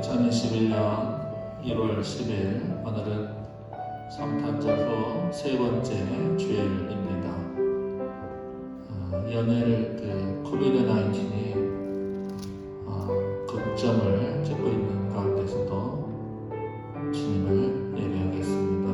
2021년 1월 10일 오늘은 성탄절 후 세 번째 주일입니다. 연일 코비드 19이 극점을 찍고 있는 가운데서도 주님을 예배하겠습니다.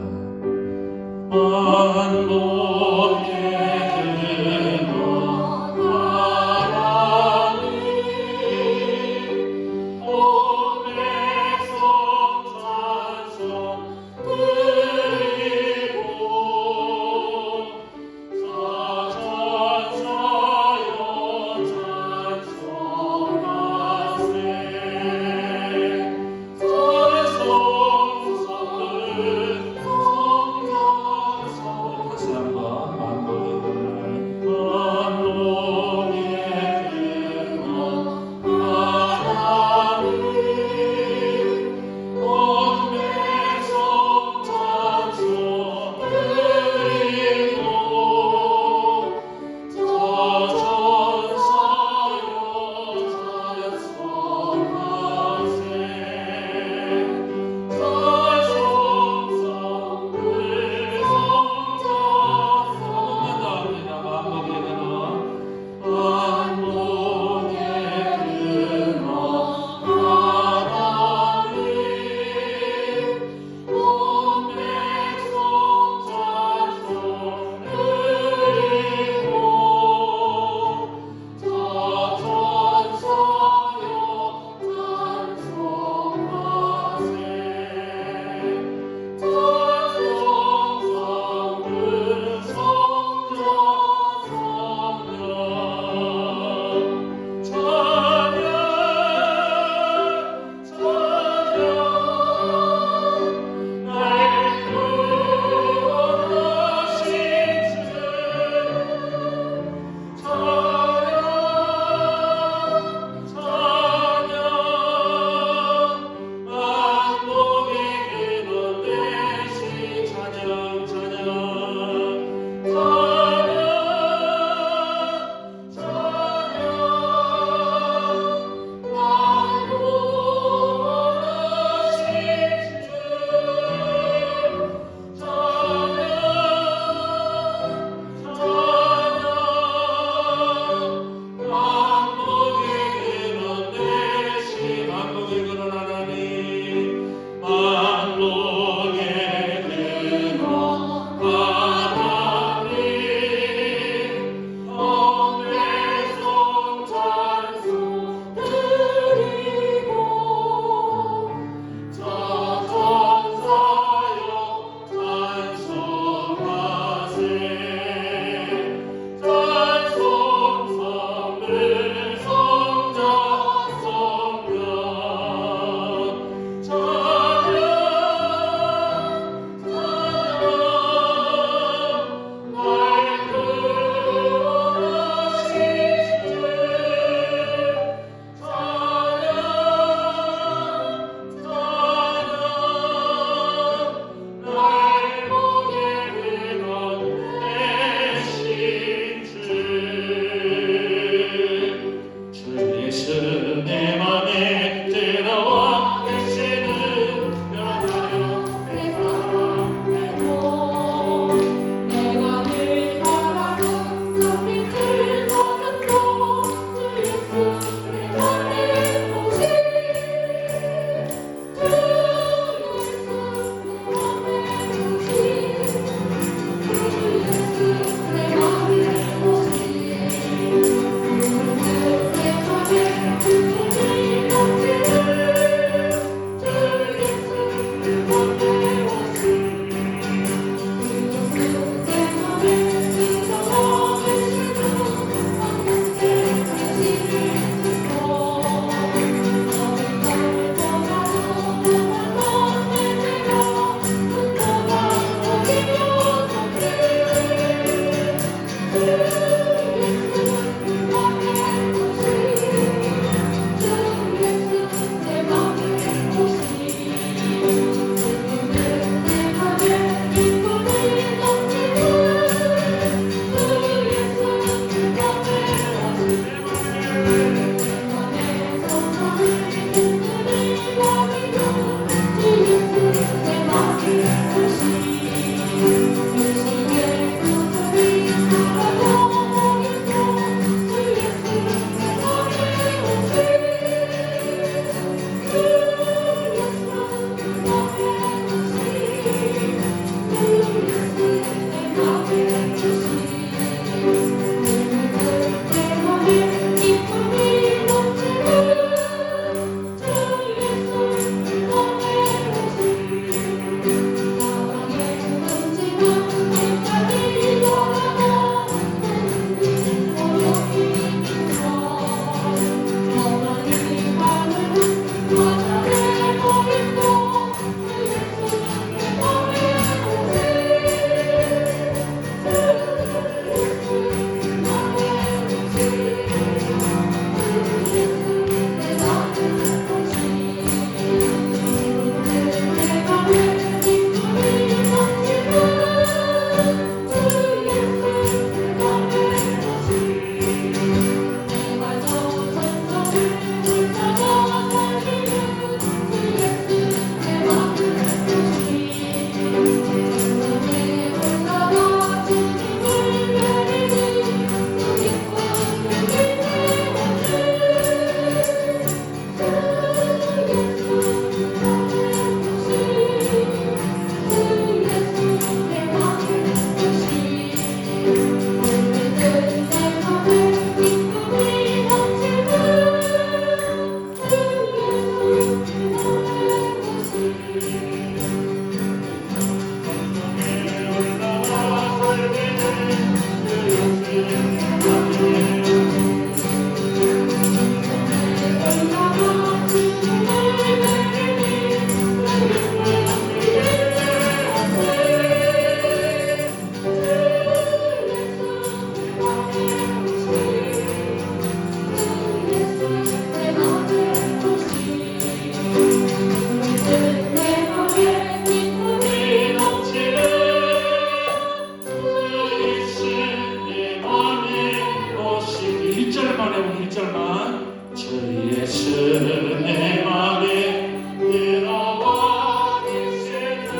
예수 내 맘에 들어와 계시는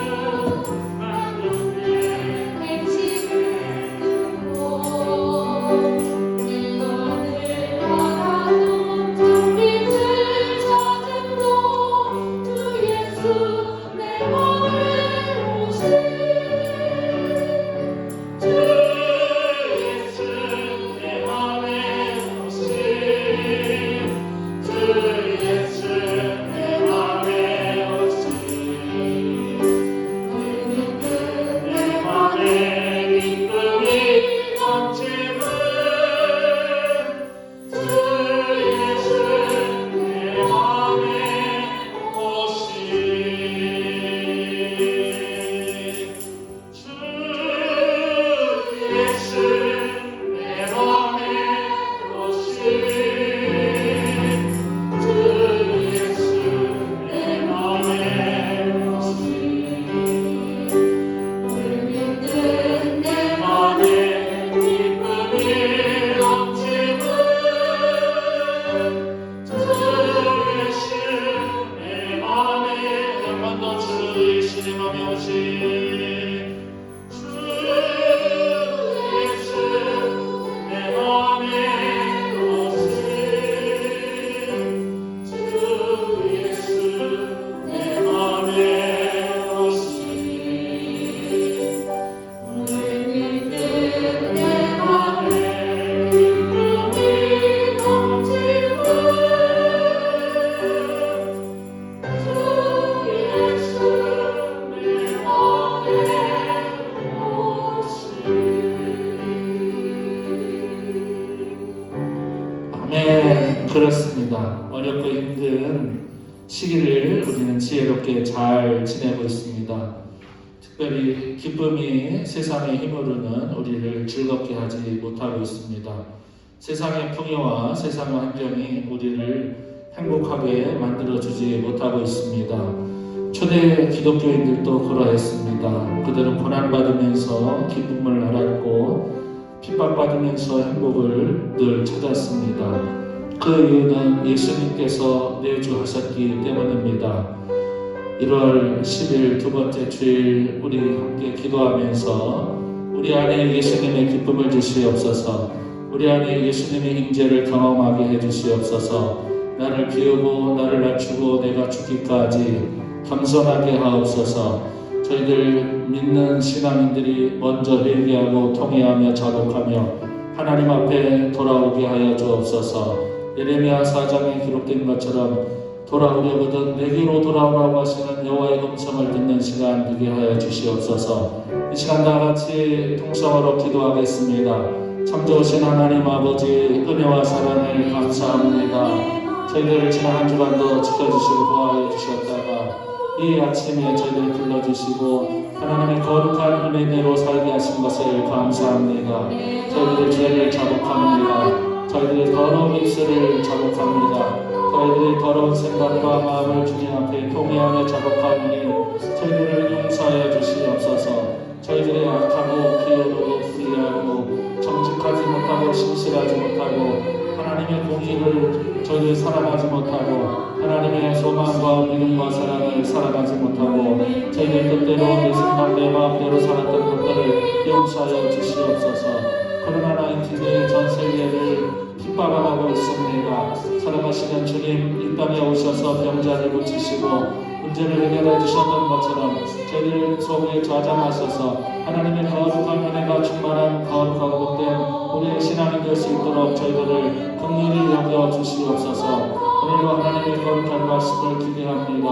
만족의 행실을 두고 너를 바라도 장빛을 찾음도 주 예수 내 맘에 오신 주 예수 내 맘에 오신 주 예수 내 맘에 오신 내 맘에 기쁨이 넘치는 주 예수 내 맘에 오신 주 예수 내 맘에 오신 주 예수 내 맘에 오신 믿는 내 맘에 기쁨이 넘치는 주 예수 내 맘에 한 번 더 주 예수 내 맘에 오신 주 예수 내 맘에 오신 주 예수 내 맘에 오신 믿는 내 맘에 기쁨이 넘치는 주 예수 내 맘에 오신 아멘. 그렇습니다. 어렵고 힘든 시기를 우리는 지혜롭게 잘 지내고 있습니다. 특별히 기쁨이 세상의 힘으로는 우리를 즐겁게 하지 못하고 있습니다. 세상의 풍요와 세상의 환경이 우리를 행복하게 만들어주지 못하고 있습니다. 초대 기독교인들도 그러했습니다. 그들은 고난받으면서 기쁨을 알았고 핍박받으면서 행복을 늘 찾았습니다. 그 이유는 예수님께서 내주하셨기 때문입니다. 1월 10일 두 번째 주일 우리 함께 기도하면서 우리 안에 예수님의 기쁨을 주시옵소서, 우리 안에 예수님의 임재를 경험하게 해주시옵소서, 나를 비우고 나를 낮추고 내가 죽기까지 겸손하게 하옵소서. 저희들 믿는 신앙인들이 먼저 회개하고 통회하며 자복하며 하나님 앞에 돌아오게 하여 주옵소서. 예레미야 4장에 기록된 것처럼 돌아오려거든 내게로 돌아오라고 하시는 여호와의 음성을 듣는 시간 되게 하여 주시옵소서. 이 시간 다 같이 통성으로 기도하겠습니다. 참 좋으신 하나님 아버지 은혜와 사랑을 감사합니다. 저희들을 지난 한 주간도 지켜주시고 보호하여 주셨다가 이 아침에 저희들을 불러주시고 하나님의 거룩한 은혜대로 살게 하신 것을 감사합니다. 저희들의 죄를 자복합니다. 저희들의 더러운 입술을 자복합니다. 저희들의 더러운 생각과 마음을 주님 앞에 통회하며 자복하오니 저희들을 용서하여 주시옵소서. 저희들의 악하고 기어르고 불의하고 정직하지 못하고 신실하지 못하고 하나님의 공의를 저희들 살아가지 못하고 하나님의 소망과 믿음과 사랑을 살아가지 못하고 저희들 뜻대로 내 생각 내 마음대로 살았던 것들을 용서하여 주시옵소서. 코로나19이 전 세계를 핍박하고 있습니다. 살아가시는 주님 이 땅에 오셔서 병자를 고치시고 문제를 해결해 주셨던 것처럼 저희들 속에 좌장하셔서 하나님의 거룩한 은혜가 충만한 거룩하고 복된 우리의 신앙이 될 수 있도록 저희들을 긍휼히 여겨 주시옵소서. 오늘도 하나님의 거룩한 말씀을 기대합니다.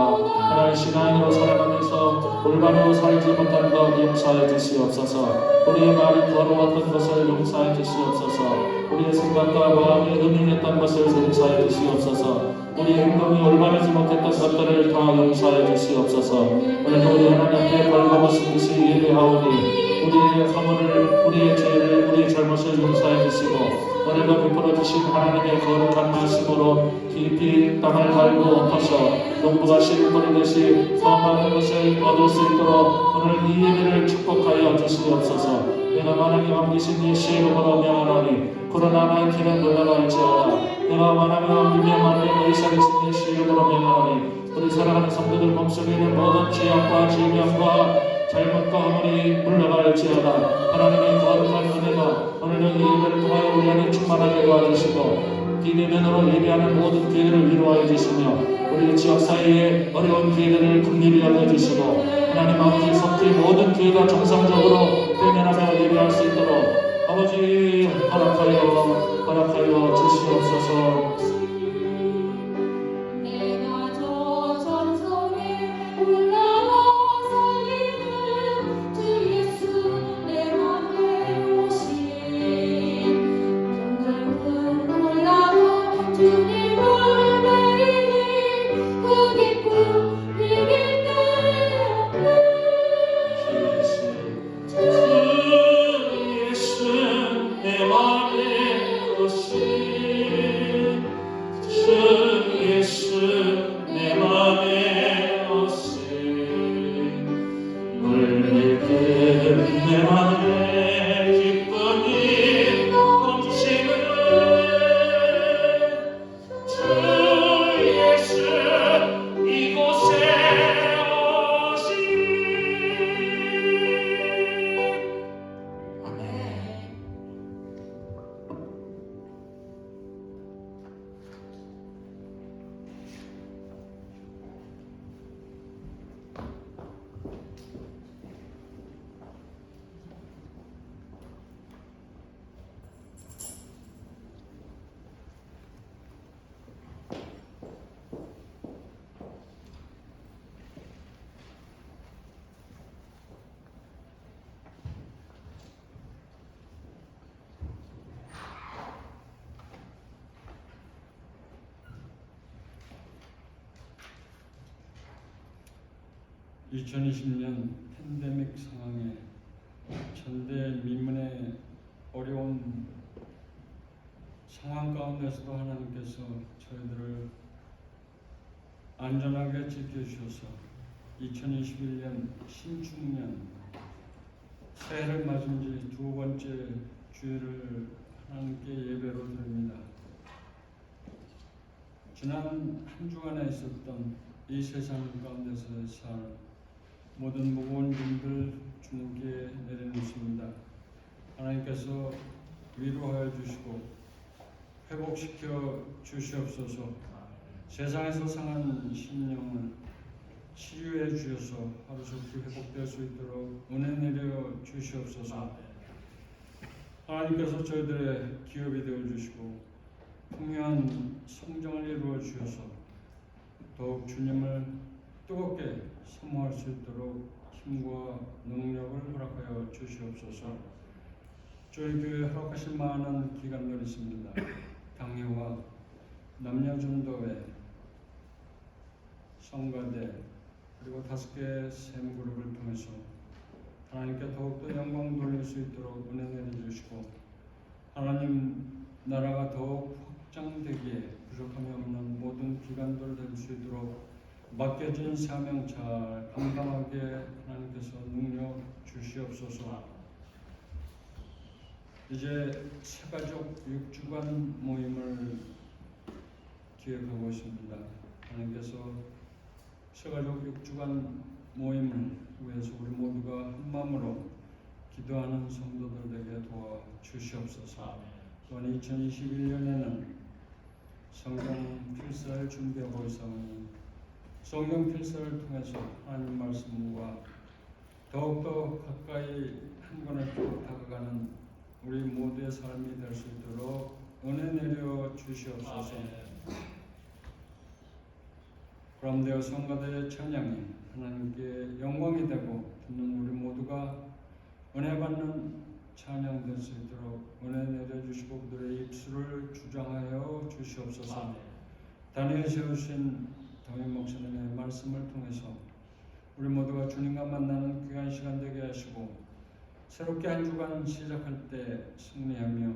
하나님 신앙으로 살아가면서 올바로 살지 못한 것 용서해 주시옵소서. 우리의 말이 더러웠던 것을 용서해 주시옵소서. 우리의 생각과 마음이 음행했던 것을 용서해 주시옵소서. 우리의 행동이 올바르지 못했던 것들을 다 용서해 주시옵소서. 오늘도 우리 하나님 앞에 벌거벗은 듯이 예배하오니 우리의 허물을, 우리의 죄를, 우리의 잘못을 용서해 주시고 오늘도 베풀어 주신 하나님의 거룩한 말씀으로 깊이 땅을 갈고 터서 농부가 씨를 뿌리듯이 더 많은 것을 얻을 수 있도록 오늘 이 예배를 축복하여 주시옵소서. 내가 만약에 왕기신 예수의 이름으로 명하노니 그러나 나의 길은 물러갈지어다. 내가 만약에 왕기며 만약에 의사 되신 예수의 이름으로 명하노니 우리 사랑하는 성도들 몸속에 있는 모든 죄악과 질병과 잘못과 허물이 물러갈지어다. 하나님의 거룩한 은혜가 오늘 이 예배를 통하여 우리 안에 충만하게 도와주시고 비대면으로 예배하는 모든 교회를 위로하여 주시며 우리 지역 사회의 어려운 교회들을 긍휼히 여겨주시고 하나님 아버지 속히 모든 교회가 정상적으로 대면하며 예배할 수 있도록 아버지 허락하여 주시옵소서. 내가 저 전성에 올라가 살리는 주 예수 내 맘에 오신 정절은 올라가 주님을 매이니 그 기쁨 이길 데 없네. 주 예수 내 맘에 오신 주 예수 내 맘에 오신 물밀듯 내 맘에 기쁨이 넘치는 주 예수 이곳에 오신 아멘. (2020년) 팬데믹 상황에 전대 민문의 어려운 상황 가운데서도 하나님께서 저희들을 안전하게 지켜주셔서 2021년 신축년 새해를 맞은 지 두 번째 주일을 하나님께 예배로 드립니다. 지난 한 주간에 있었던 이 세상 가운데서 살 모든 무거운 짐들 주님께 내려놓습니다. 하나님께서 위로하여 주시고 회복시켜 주시옵소서. 세상에서 상한 심령을 치유해 주셔서 하루속히 회복될 수 있도록 은혜 내려 주시옵소서. 하나님께서 저희들의 기업이 되어 주시고 풍요한 성장을 이루어 주셔서 더욱 주님을 뜨겁게 사모할 수 있도록 힘과 능력을 허락하여 주시옵소서. 저희 교회에 허락하신 많은 기관들이 있습니다. 당회와 남녀전도회, 성가대 그리고 5개 샘그룹을 통해서 하나님께 더욱더 영광 돌릴 수 있도록 은혜 내려주시고 하나님 나라가 더욱 확장되기에 부족함이 없는 모든 기관들 될 수 있도록 맡겨진 사명 잘 감당하게 하나님께서 능력 주시옵소서. 이제 새가족 6주간 모임을 기획하고 있습니다. 하나님께서 새가족 6주간 모임을 위해서 우리 모두가 한 마음으로 기도하는 성도들 되게 도와 주시옵소서. 또한 2021년에는 성경 필사를 준비하고 있사오니 성경 필사를 통해서 하나님 말씀과 더욱더 가까이 한 권을 쭉 다가가는 우리 모두의 삶이 될 수 있도록 은혜 내려 주시옵소서. 그럼되어 성가대의 찬양이 하나님께 영광이 되고 듣는 우리 모두가 은혜 받는 찬양 될 수 있도록 은혜 내려주시고 그들의 입술을 주장하여 주시옵소서. 단위에 세우신 담임 목사님의 말씀을 통해서 우리 모두가 주님과 만나는 귀한 시간 되게 하시고 새롭게 한 주간 시작할 때 승리하며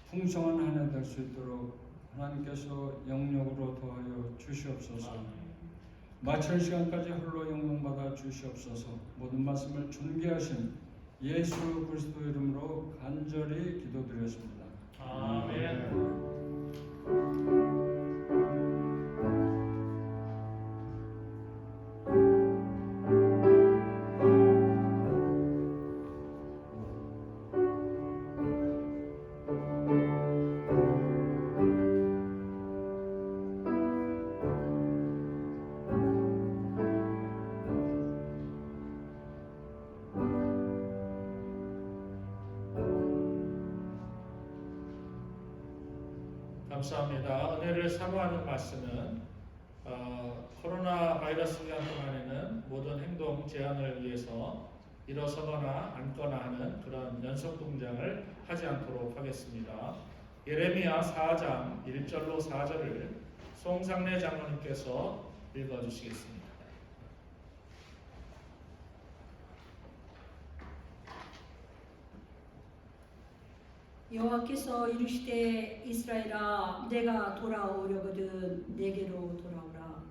풍성한 한 해 될 수 있도록 하나님께서 영역으로 더하여 주시옵소서. 마칠 시간까지 홀로 영광받아 주시옵소서. 모든 말씀을 준비하신 예수 그리스도 이름으로 간절히 기도드렸습니다. 아멘. 감사합니다. 은혜를 사모하는 말씀은 코로나 바이러스 기간 동안에는 모든 행동 제한을 위해서 일어서거나 앉거나 하는 그런 연속 동작을 하지 않도록 하겠습니다. 예레미야 4장 1절로 4절을 송상래 장로님께서 읽어주시겠습니다. 여호와께서 이르시되 이스라엘아 내가 돌아오려거든 내게로 돌아오라.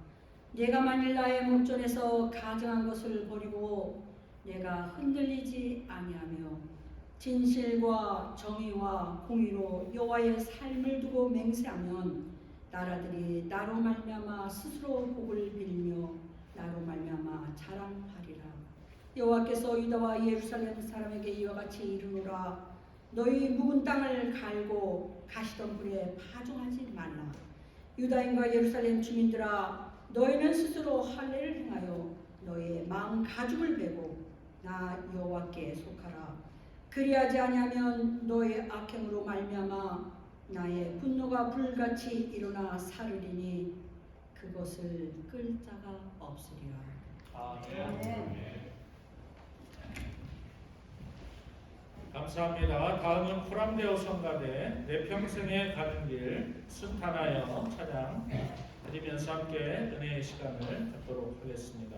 내가 만일 나의 목전에서 가증한 것을 버리고 내가 흔들리지 아니하며 진실과 정의와 공의로 여호와의 삶을 두고 맹세하면 나라들이 나로 말미암아 스스로 복을 빌며 나로 말미암아 자랑하리라. 여호와께서 유다와 예루살렘 사람에게 이와 같이 이르노라. 너희 묵은 땅을 갈고 가시덤불에 파종하지 말라. 유다인과 예루살렘 주민들아 너희는 스스로 할례를 행하여 너희의 마음 가죽을 베고 나 여호와께 속하라. 그리하지 아니하면 너의 악행으로 말미암아 나의 분노가 불같이 일어나 사르리니 그것을 끌 자가 없으리라. 아멘. 감사합니다. 다음은 코람데오 성가대 내 평생에 가는 길 순탄하여 찬양 드리면서 함께 은혜의 시간을 갖도록 하겠습니다.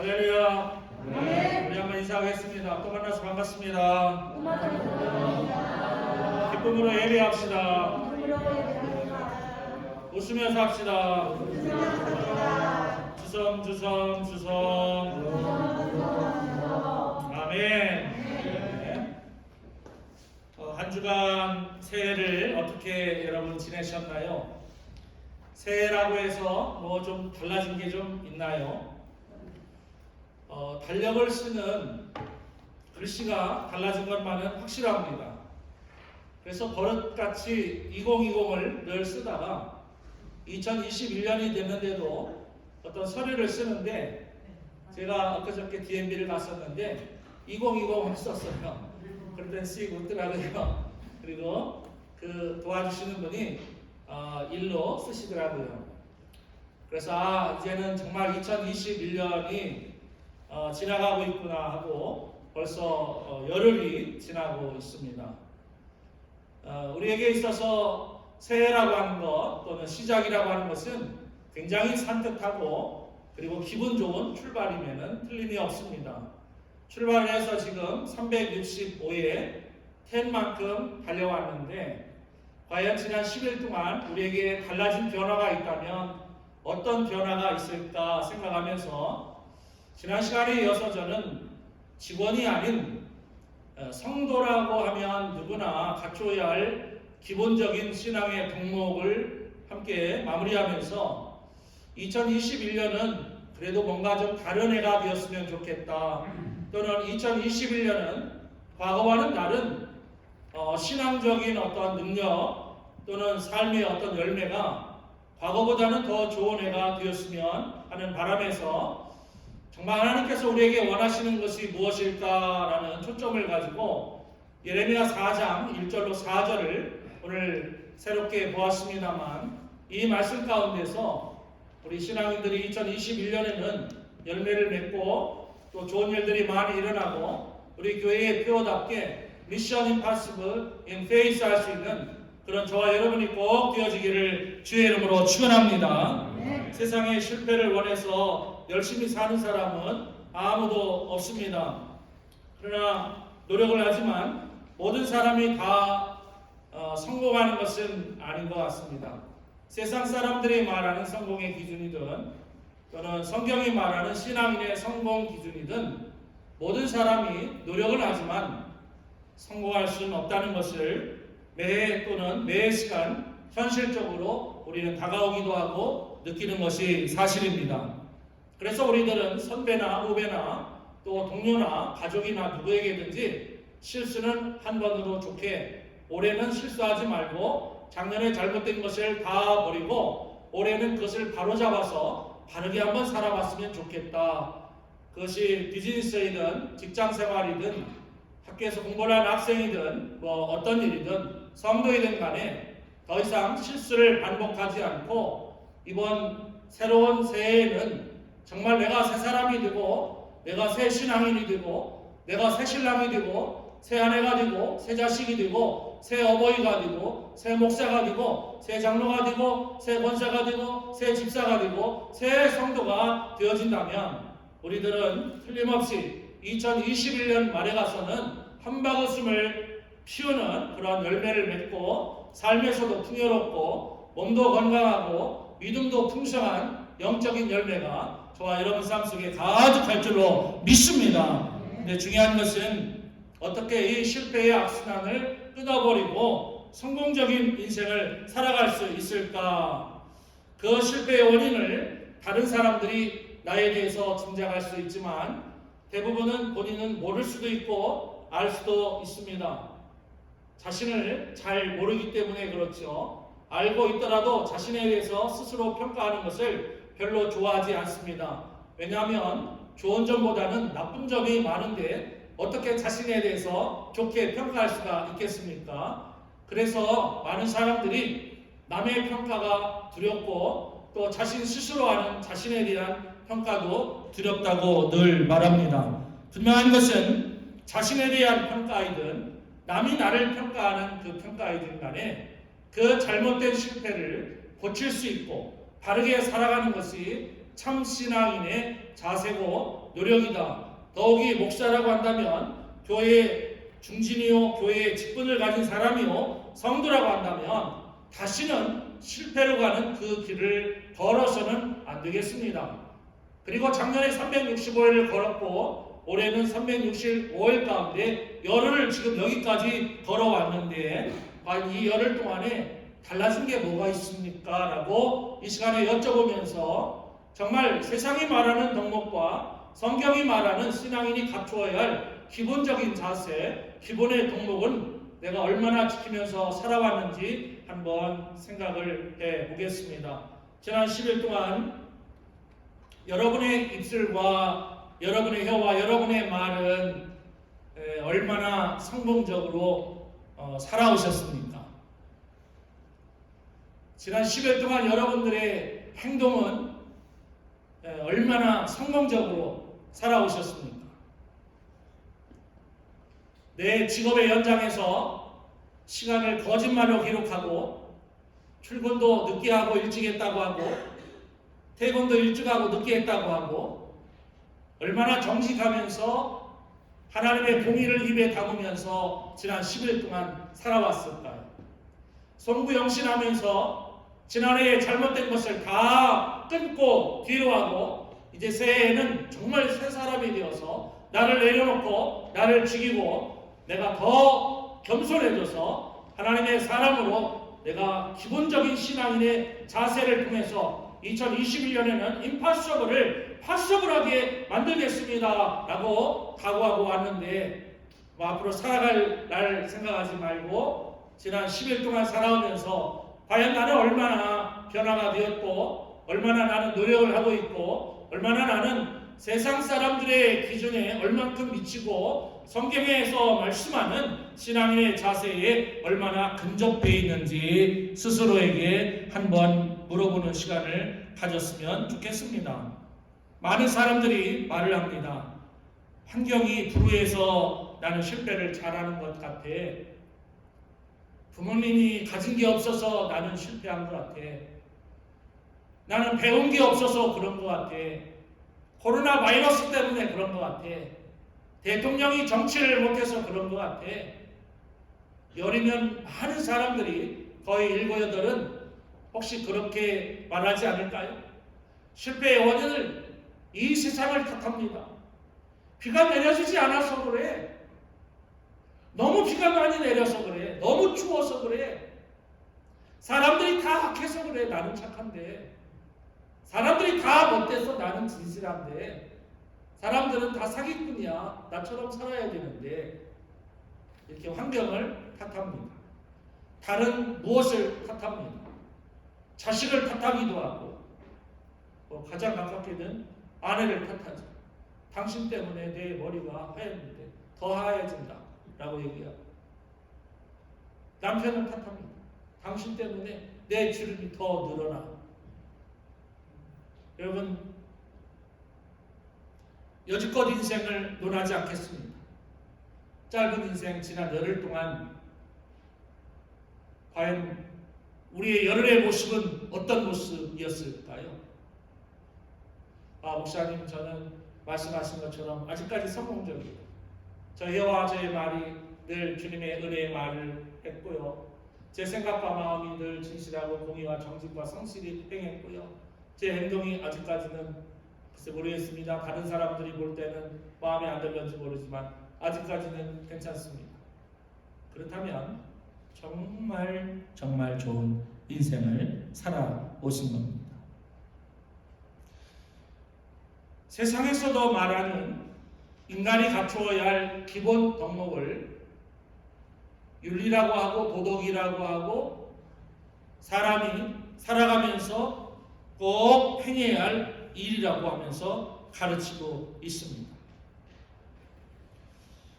할렐루야. 우리 한번 인사하겠습니다. 또 만나서 반갑습니다. 기쁨으로 예배합시다. 웃으면서 합시다. 주섬. 아멘. 네. 한 주간 새해를 어떻게 여러분 지내셨나요? 새해라고 해서 뭐 좀 달라진 게 좀 있나요? 달력을 쓰는 글씨가 달라진 것만은 확실합니다. 그래서 버릇같이 2020을 늘 쓰다가 2021년이 됐는데도 어떤 서류를 쓰는데 제가 엊그저께 DMB를 갔었는데 2020을 썼어요. 그랬더니 쓰이고 있더라고요. 그리고 그 도와주시는 분이 일로 쓰시더라고요. 그래서 이제는 정말 2021년이 지나가고 있구나 하고 벌써 열흘이 지나고 있습니다. 우리에게 있어서 새해라고 하는 것 또는 시작이라고 하는 것은 굉장히 산뜻하고 그리고 기분 좋은 출발이면은 틀림이 없습니다. 출발을 해서 지금 365회 10만큼 달려왔는데 과연 지난 10일 동안 우리에게 달라진 변화가 있다면 어떤 변화가 있을까 생각하면서 지난 시간에 이어서 저는 직원이 아닌 성도라고 하면 누구나 갖춰야 할 기본적인 신앙의 덕목을 함께 마무리하면서 2021년은 그래도 뭔가 좀 다른 해가 되었으면 좋겠다. 또는 2021년은 과거와는 다른 신앙적인 어떤 능력 또는 삶의 어떤 열매가 과거보다는 더 좋은 해가 되었으면 하는 바람에서 정말 하나님께서 우리에게 원하시는 것이 무엇일까라는 초점을 가지고 예레미야 4장 1절로 4절을 오늘 새롭게 보았습니다만 이 말씀 가운데서 우리 신앙인들이 2021년에는 열매를 맺고 또 좋은 일들이 많이 일어나고 우리 교회의 표어답게 미션 임파서블 인 페이스 할 수 있는 그런 저와 여러분이 꼭 되어지기를 주의 이름으로 축원합니다. 세상의 실패를 원해서 열심히 사는 사람은 아무도 없습니다. 그러나 노력을 하지만 모든 사람이 다 성공하는 것은 아닌 것 같습니다. 세상 사람들이 말하는 성공의 기준이든 또는 성경이 말하는 신앙인의 성공 기준이든 모든 사람이 노력을 하지만 성공할 수는 없다는 것을 매해 또는 매 시간 현실적으로 우리는 다가오기도 하고 느끼는 것이 사실입니다. 그래서 우리들은 선배나 후배나 또 동료나 가족이나 누구에게든지 실수는 한 번으로 좋게 올해는 실수하지 말고 작년에 잘못된 것을 다 버리고 올해는 그것을 바로잡아서 바르게 한번 살아봤으면 좋겠다. 그것이 비즈니스이든 직장생활이든 학교에서 공부를 한 학생이든 뭐 어떤 일이든 성도이든 간에 더 이상 실수를 반복하지 않고 이번 새로운 새해에는 정말 내가 새 사람이 되고 내가 새 신앙인이 되고 내가 새 신랑이 되고 새 아내가 되고 새 자식이 되고 새 어버이가 되고 새 목사가 되고 새 장로가 되고 새 권사가 되고 새 집사가 되고 새 성도가 되어진다면 우리들은 틀림없이 2021년 말에 가서는 한바구음을 피우는 그런 열매를 맺고 삶에서도 풍요롭고 몸도 건강하고 믿음도 풍성한 영적인 열매가 저와 여러분 삶 속에 가득할 줄로 믿습니다. 근데 중요한 것은 어떻게 이 실패의 악순환을 끊어버리고 성공적인 인생을 살아갈 수 있을까? 그 실패의 원인을 다른 사람들이 나에 대해서 짐작할 수 있지만 대부분은 본인은 모를 수도 있고 알 수도 있습니다. 자신을 잘 모르기 때문에 그렇죠. 알고 있더라도 자신에 대해서 스스로 평가하는 것을 별로 좋아하지 않습니다. 왜냐하면 좋은 점보다는 나쁜 점이 많은데 어떻게 자신에 대해서 좋게 평가할 수가 있겠습니까? 그래서 많은 사람들이 남의 평가가 두렵고 또 자신 스스로 하는 자신에 대한 평가도 두렵다고 늘 말합니다. 분명한 것은 자신에 대한 평가이든 남이 나를 평가하는 그 평가이든 간에 그 잘못된 실패를 고칠 수 있고 바르게 살아가는 것이 참 신앙인의 자세고 노력이다. 더욱이 목사라고 한다면 교회의 중진이요, 교회의 직분을 가진 사람이요, 성도라고 한다면 다시는 실패로 가는 그 길을 걸어서는 안 되겠습니다. 그리고 작년에 365일을 걸었고 올해는 365일 가운데 열흘을 지금 여기까지 걸어왔는데 과연 이 열흘 동안에 달라진 게 뭐가 있습니까? 라고 이 시간에 여쭤보면서 정말 세상이 말하는 덕목과 성경이 말하는 신앙인이 갖추어야 할 기본적인 자세, 기본의 덕목은 내가 얼마나 지키면서 살아왔는지 한번 생각을 해보겠습니다. 지난 10일 동안 여러분의 입술과 여러분의 혀와 여러분의 말은 얼마나 성공적으로 살아오셨습니까? 지난 10일 동안 여러분들의 행동은 얼마나 성공적으로 살아오셨습니까? 내 직업의 연장에서 시간을 거짓말로 기록하고 출근도 늦게 하고 일찍 했다고 하고 퇴근도 일찍 하고 늦게 했다고 하고 얼마나 정직하면서 하나님의 공의를 입에 담으면서 지난 10일 동안 살아왔을까요? 송구영신하면서 지난해에 잘못된 것을 다 끊고 뒤로 하고 이제 새해에는 정말 새 사람이 되어서 나를 내려놓고 나를 죽이고 내가 더 겸손해져서 하나님의 사람으로 내가 기본적인 신앙인의 자세를 통해서 2021년에는 임파서블을 파서블하게 만들겠습니다 라고 각오하고 왔는데 앞으로 살아갈 날 생각하지 말고 지난 10일 동안 살아오면서 과연 나는 얼마나 변화가 되었고 얼마나 나는 노력을 하고 있고 얼마나 나는 세상 사람들의 기준에 얼만큼 미치고 성경에서 말씀하는 신앙인의 자세에 얼마나 근접해 있는지 스스로에게 한번 물어보는 시간을 가졌으면 좋겠습니다. 많은 사람들이 말을 합니다. 환경이 불우해서 나는 실패를 잘하는 것 같아. 부모님이 가진 게 없어서 나는 실패한 것 같아. 나는 배운 게 없어서 그런 것 같아. 코로나 바이러스 때문에 그런 것 같아. 대통령이 정치를 못해서 그런 것 같아. 열이면 많은 사람들이 거의 7, 8은 혹시 그렇게 말하지 않을까요? 실패의 원인을 이 세상을 탓합니다. 비가 내려주지 않아서 그래. 너무 비가 많이 내려서 그래. 너무 추워서 그래. 사람들이 다 악해서 그래. 나는 착한데. 사람들이 다 못돼서 나는 진실한데. 사람들은 다 사기꾼이야. 나처럼 살아야 되는데. 이렇게 환경을 탓합니다. 다른 무엇을 탓합니다. 자식을 탓하기도 하고 가장 가깝게는 아내를 탓하죠. 당신 때문에 내 머리가 하였는데 더 하얘진다 라고 얘기하고 남편을 탓합니다. 당신 때문에 내 주름이 더 늘어나. 여러분 여지껏 인생을 논하지 않겠습니다. 짧은 인생 지난 열흘 동안 과연 우리의 열흘의 모습은 어떤 모습이었을까요? 목사님 저는 말씀하신 것처럼 아직까지 성공적이에요. 저희와 저의 말이 늘 주님의 은혜의 말을 했고요. 제 생각과 마음이 늘 진실하고 공의와 정직과 성실히 행했고요. 제 행동이 아직까지는 글쎄 모르겠습니다. 다른 사람들이 볼 때는 마음에 안 들는지 모르지만 아직까지는 괜찮습니다. 그렇다면 정말 좋은 인생을 살아오신 겁니다. 세상에서도 말하는 인간이 갖추어야 할 기본 덕목을 윤리라고 하고 도덕이라고 하고 사람이 살아가면서 꼭 행해야 할 일이라고 하면서 가르치고 있습니다.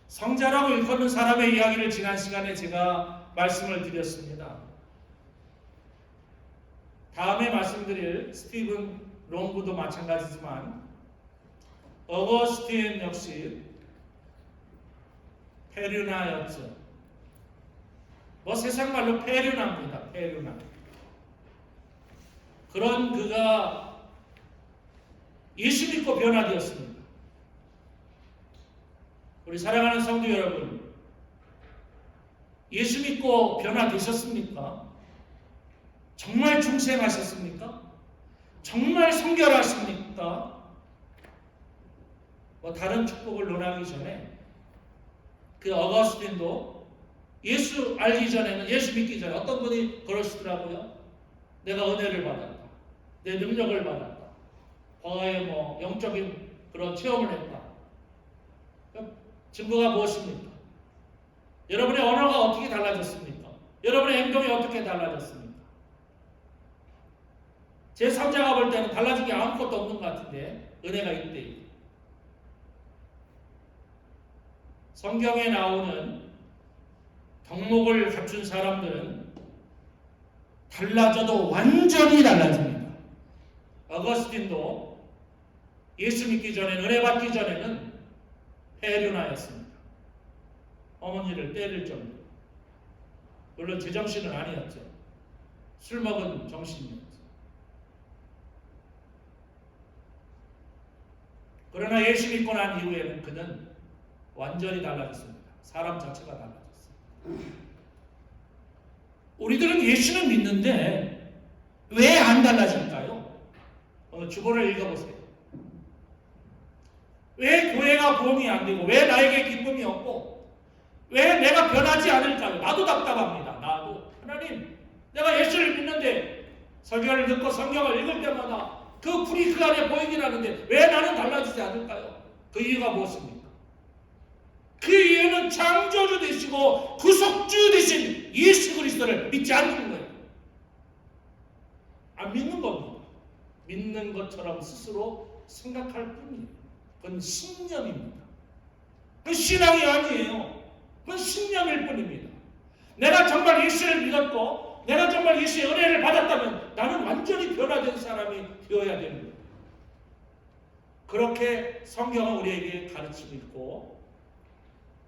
성자라고 일컫는 사람의 이야기를 지난 시간에 제가 말씀을 드렸습니다. 다음에 말씀드릴 스티븐 롱구도 마찬가지지만 어거스틴 역시 페류나였죠. 세상 말로 페류나입니다. 페류나. 그런 그가 예수 믿고 변화되었습니다. 우리 사랑하는 성도 여러분, 예수 믿고 변화되셨습니까? 정말 중생하셨습니까? 정말 성결하십니까? 뭐 다른 축복을 논하기 전에 그 어거스틴도 예수 알기 전에는, 예수 믿기 전에 어떤 분이 그러시더라고요. 내가 은혜를 받았다. 내 능력을 받았다. 과거에 뭐 영적인 그런 체험을 했다. 증거가 무엇입니까? 여러분의 언어가 어떻게 달라졌습니까? 여러분의 행동이 어떻게 달라졌습니까? 제 3자가 볼 때는 달라진 게 아무것도 없는 것 같은데 은혜가 있대. 성경에 나오는 덕목을 갖춘 사람들은 달라져도 완전히 달라집니다. 어거스틴도 예수 믿기 전에는, 은혜 받기 전에는 폐륜하였습니다. 어머니를 때릴 정도. 물론 제정신은 아니었죠. 술 먹은 정신이었죠. 그러나 예수 믿고 난 이후에는 그는 완전히 달라졌습니다. 사람 자체가 달라졌습니다. 우리들은 예수는 믿는데 왜 안 달라질까요? 오늘 주보를 읽어보세요. 왜 교회가 부흥이 안 되고, 왜 나에게 기쁨이 없고, 왜 내가 변하지 않을까요? 나도 답답합니다. 나도. 하나님, 내가 예수를 믿는데 설교를 듣고 성경을 읽을 때마다 그 불이 그 안에 보이긴 하는데 왜 나는 달라지지 않을까요? 그 이유가 무엇입니까? 그 이유는 창조주 되시고 구속주 되신 예수 그리스도를 믿지 않는 거예요. 안 믿는 겁니다. 믿는 것처럼 스스로 생각할 뿐이에요. 그건 신념입니다. 그건 신앙이 아니에요. 그건 신념일 뿐입니다. 내가 정말 예수를 믿었고 내가 정말 예수의 은혜를 받았다면 나는 완전히 변화된 사람이 되어야 되는 거예요. 그렇게 성경은 우리에게 가르치고 있고,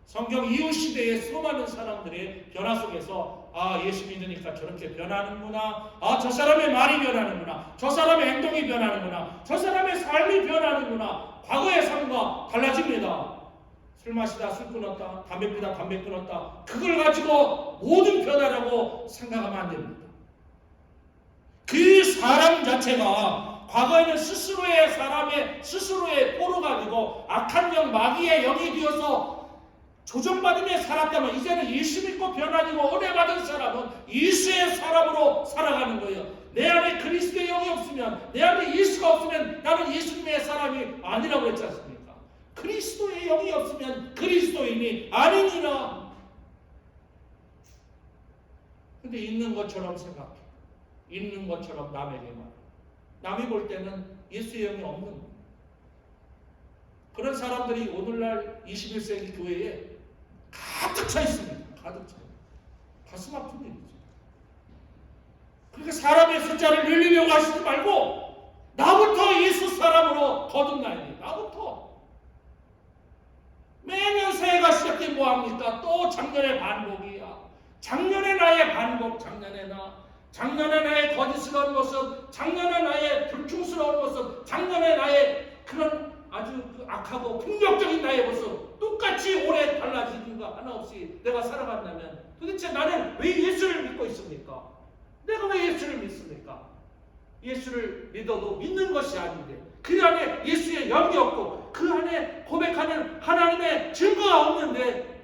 성경 이후 시대의 수많은 사람들의 변화 속에서 예수 믿으니까 저렇게 변하는구나, 저 사람의 말이 변하는구나, 저 사람의 행동이 변하는구나, 저 사람의 삶이 변하는구나, 과거의 삶과 달라집니다. 술 마시다 술 끊었다, 담배 피다 담배 끊었다, 그걸 가지고 모든 변화라고 생각하면 안 됩니다. 그 사람 자체가 과거에는 스스로의 포로가 되고 악한 영, 마귀의 영이 되어서 조정받으며 살았다면 이제는 예수 믿고 변화되고 은혜 받은 사람은 예수의 사람으로 살아가는 거예요. 내 안에 그리스도의 영이 없으면, 내 안에 예수가 없으면 나는 예수님의 사람이 아니라고 했지 않습니까? 그리스도의 영이 없으면 그리스도인이 아니니라. 근데 있는 것처럼 생각해. 있는 것처럼 남에게 말해. 남이 볼 때는 예수의 영이 없는 거예요. 그런 사람들이 오늘날 21세기 교회에 가득 차 있습니다. 가득 차. 가슴 아픈 일이죠. 그러니까 사람의 숫자를 늘리려고 하시지 말고 나부터 예수 사람으로 거듭나야 돼요. 나부터. 매년 새해가 시작되면 뭐합니까? 또 작년의 반복이야. 작년의 나의 반복, 작년의 나의 거짓스러운 모습, 작년의 나의 불충스러운 모습, 작년의 나의 그런 아주 악하고 폭력적인 나의 모습 똑같이 올해 달라지는 거 하나 없이 내가 살아간다면 도대체 나는 왜 예수를 믿고 있습니까? 내가 왜 예수를 믿습니까? 예수를 믿어도 믿는 것이 아닌데, 그 안에 예수의 영이 없고 그 안에 고백하는 하나님의 증거가 없는데,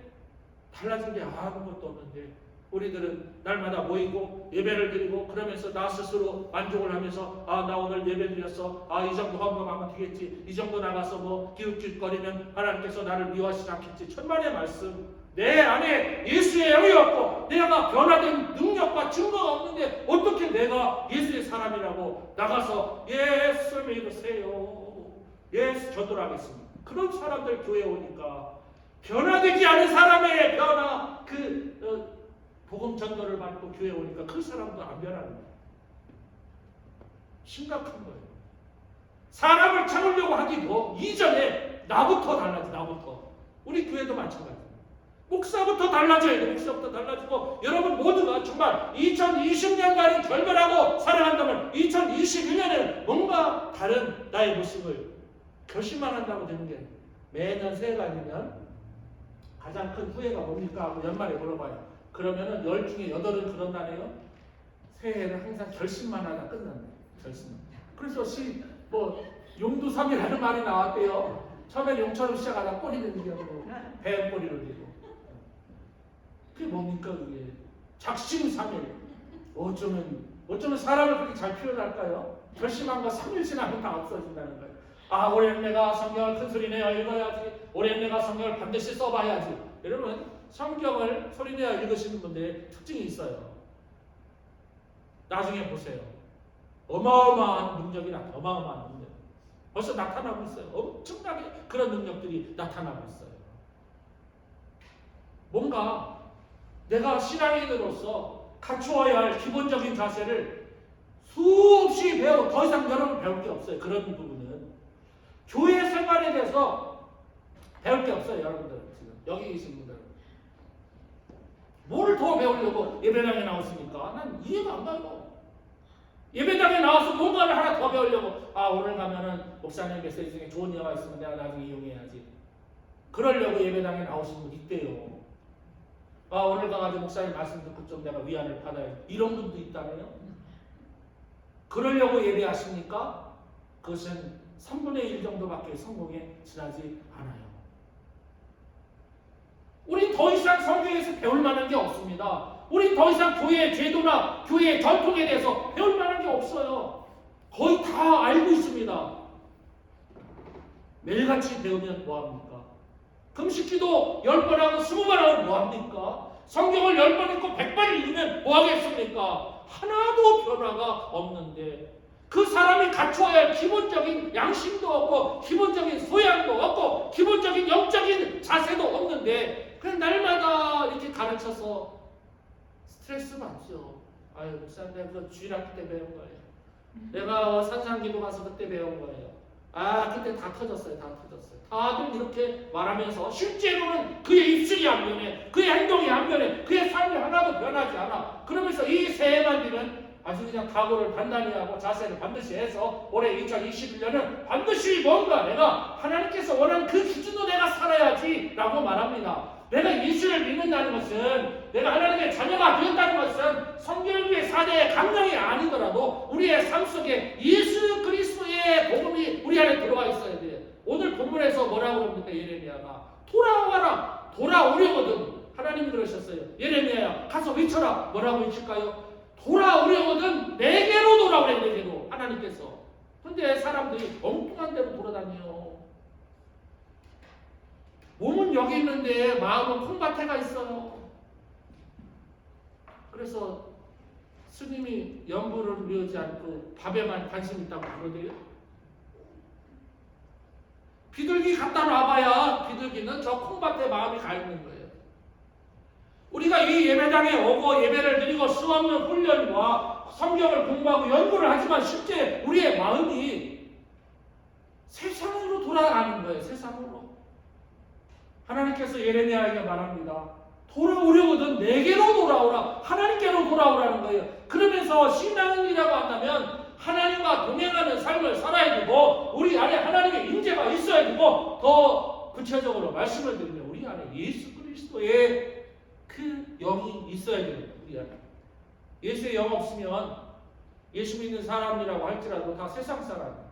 달라진 게 아무것도 없는데 우리들은 날마다 모이고 예배를 드리고 그러면서 나 스스로 만족을 하면서 나 오늘 예배 드렸어, 이 정도 헌금하면 되겠지, 이 정도 나가서 뭐 기웃기웃거리면 하나님께서 나를 미워하시지 않겠지. 천만의 말씀. 내 안에 예수의 영이 없고 내가 변화된 능력과 증거가 없는데 어떻게 내가 예수의 사람이라고 나가서 예수 믿으세요, 예수 전도하겠습니다. 그런 사람들 교회에 오니까 변화되지 않은 사람의 변화, 복음 전도를 받고 교회에 오니까 그 사람도 안 변하는 거예요. 심각한 거예요. 사람을 찾으려고 하기도 이전에 나부터 달라져. 나부터. 우리 교회도 마찬가지예요. 목사부터 달라져야 돼요. 목사부터 달라지고 여러분 모두가 정말 2020년간을 결별하고 살아간다면 2021년에는 뭔가 다른 나의 모습을 결심만 한다고 되는 게 매년 새해가 아니면 가장 큰 후회가 뭡니까? 하고 연말에 물어봐요. 그러면은 10 중에 8은 그런다네요. 새해는 항상 결심만 하다 끝난다. 결심. 그래서 용두삼이라는 말이 나왔대요. 처음에 용처럼 시작하다 꼬리를 이겨고 배 꼬리를 이고. 그게 뭡니까 그게? 작심삼일. 어쩌면 사람을 그렇게 잘 표현할까요? 결심한 거 3일 지나면 다 없어진다는 거예요. 아, 올해는 내가 성경을 큰 소리 내어 읽어야지. 올해는 내가 성경을 반드시 써봐야지. 여러분, 성경을 소리 내어 읽으시는 분들의 특징이 있어요. 나중에 보세요. 어마어마한 능력이 어마어마한 능력. 벌써 나타나고 있어요. 엄청나게 그런 능력들이 나타나고 있어요. 뭔가 내가 신앙인으로서 갖추어야 할 기본적인 자세를 수없이 배우고 더 이상 여러분 배울 게 없어요. 그런 부분은 교회 생활에 대해서 배울 게 없어요. 여러분들 지금 여기 계신 분들 뭘 더 배우려고 예배당에 나왔습니까? 난 이해가 안 가요. 예배당에 나와서 뭔가를 하나 더 배우려고 오늘 가면은 목사님 메시지 중에 좋은 영화 있으면 내가 나중에 이용해야지. 그러려고 예배당에 나오신 분 있대요. 오늘 가가지고 목사님 말씀 듣고 좀 내가 위안을 받아야지. 이런 분도 있다네요. 그러려고 예배하십니까? 그것은 3분의 1 정도밖에 성공에 지나지 않아요. 우린 더 이상 성경에서 배울 만한 게 없습니다. 우린 더 이상 교회의 제도나 교회의 전통에 대해서 배울 만한 게 없어요. 거의 다 알고 있습니다. 매일같이 배우면 뭐합니까? 금식기도 10번 하고 20번 하면 뭐합니까? 성경을 10번 읽고 100번 읽으면 뭐하겠습니까? 하나도 변화가 없는데 그 사람이 갖추어야 할 기본적인 양심도 없고 기본적인 소양도 없고 기본적인 영적인 자세도 없는데 그냥 날마다 이렇게 가르쳐서 스트레스 받죠. 목사님 내가 그 주일학교 때 배운 거예요. 내가 산상기도 가서 그때 배운 거예요. 그때 다 터졌어요. 다들 이렇게 말하면서 실제로는 그의 입술이 안 변해, 그의 행동이 안 변해, 그의 삶이 하나도 변하지 않아. 그러면서 이 새해만 되면 아주 그냥 각오를 단단히 하고 자세를 반드시 해서 올해 2021년은 반드시 뭔가 내가 하나님께서 원하는 그 기준으로 내가 살아야지 라고 말합니다. 내가 예수를 믿는다는 것은 내가 하나님의 자녀가 되었다는 것은 성경의 4대의 강령이 아니더라도 우리의 삶 속에 예수 그리스도의 복음이 우리 안에 들어와 있어야 돼요. 오늘 본문에서 뭐라고 그럽니까? 예레미야가 돌아와라. 돌아오려거든. 하나님이 그러셨어요. 예레미야야 가서 외쳐라. 뭐라고 외칠까요? 돌아오려거든 내게로 돌아오래. 내게로. 하나님께서. 근데 사람들이 엉뚱한 데로 돌아다녀요. 몸은 여기 있는데 마음은 콩밭에가 있어요. 그래서 스님이 연불을 외우지 않고 밥에만 관심 있다고 그러대요. 비둘기 갖다 놔봐야 비둘기는 저 콩밭에 마음이 가 있는 거예요. 우리가 이 예배당에 오고 예배를 드리고 수없는 훈련과 성경을 공부하고 연구를 하지만 실제 우리의 마음이 세상으로 돌아가는 거예요. 세상으로. 하나님께서 예레미야에게 말합니다. 돌아오려거든 내게로 돌아오라. 하나님께로 돌아오라는 거예요. 그러면서 신앙이라고 한다면 하나님과 동행하는 삶을 살아야 되고 우리 안에 하나님의 임재가 있어야 되고 더 구체적으로 말씀을 드리면 우리 안에 예수 그리스도의 그 영이 있어야 됩니다. 우리 안에. 예수의 영 없으면 예수 믿는 사람이라고 할지라도 다 세상 사람이에요.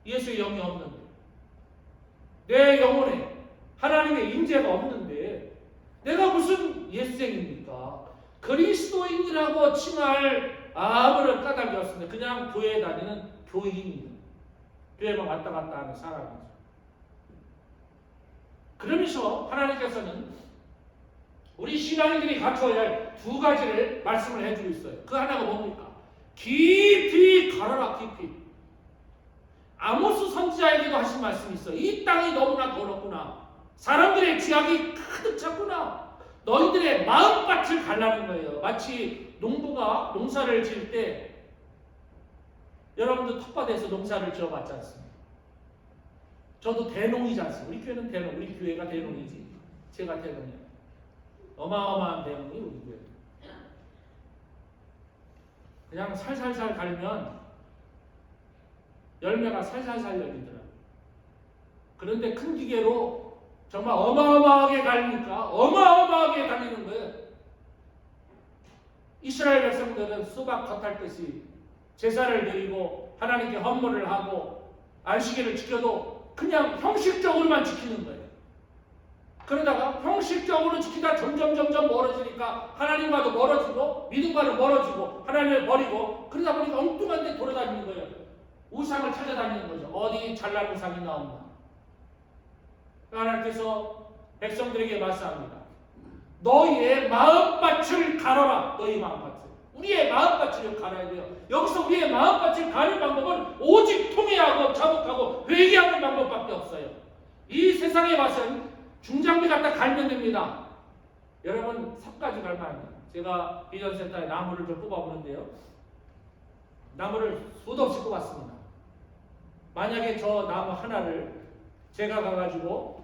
예수의 영이 없는데 내 영혼에 하나님의 임재가 없는데 내가 무슨 예수생입니까? 그리스도인이라고 칭할 아무런 까닭이 없습니다. 그냥 교회에 다니는 교인입니다. 교회만 왔다 갔다 하는 사람이죠. 그러면서 하나님께서는 우리 신앙인들이 갖춰야 할 2가지를 말씀을 해주고 있어요. 그 하나가 뭡니까? 깊이 가라라. 깊이. 아모스 선지자에게도 하신 말씀이 있어요. 이 땅이 너무나 더럽구나. 사람들의 죄악이 가득 찼구나. 너희들의 마음밭을 갈라는 거예요. 마치 농부가 농사를 지을 때 여러분도 텃밭에서 농사를 지어봤지 않습니까? 저도 대농이지 않습니까? 우리 교회는 대농, 우리 교회가 대농이지. 제가 대농이에요. 어마어마한 대농이 우리 교회. 그냥 살살살 갈면 열매가 살살살 열리더라고요. 그런데 큰 기계로 정말 어마어마하게 갈리니까 어마어마하게 갈리는 거예요. 이스라엘 백성들은 수박 겉핥듯이 제사를 드리고 하나님께 헌물을 하고 안식일을 지켜도 그냥 형식적으로만 지키는 거예요. 그러다가 형식적으로 지키다 점점 멀어지니까 하나님과도 멀어지고 믿음과도 멀어지고 하나님을 버리고 그러다 보니까 엉뚱한 데 돌아다니는 거예요. 우상을 찾아다니는 거죠. 어디 잘난 우상이 나온다. 하나님께서 백성들에게 말씀합니다. 너희의 마음밭을 가려라. 너희 마음밭을. 우리의 마음밭을 가려야 돼요. 여기서 우리의 마음밭을 가는 방법은 오직 통회하고 자복하고 회개하는 방법밖에 없어요. 이 세상의 밭은 중장비 갖다 갈면 됩니다. 여러분 삽가지 갈면 안 돼요. 제가 비전센터에 나무를 좀 뽑아보는데요. 나무를 수도 없이 뽑았습니다. 만약에 저 나무 하나를 제가 가가지고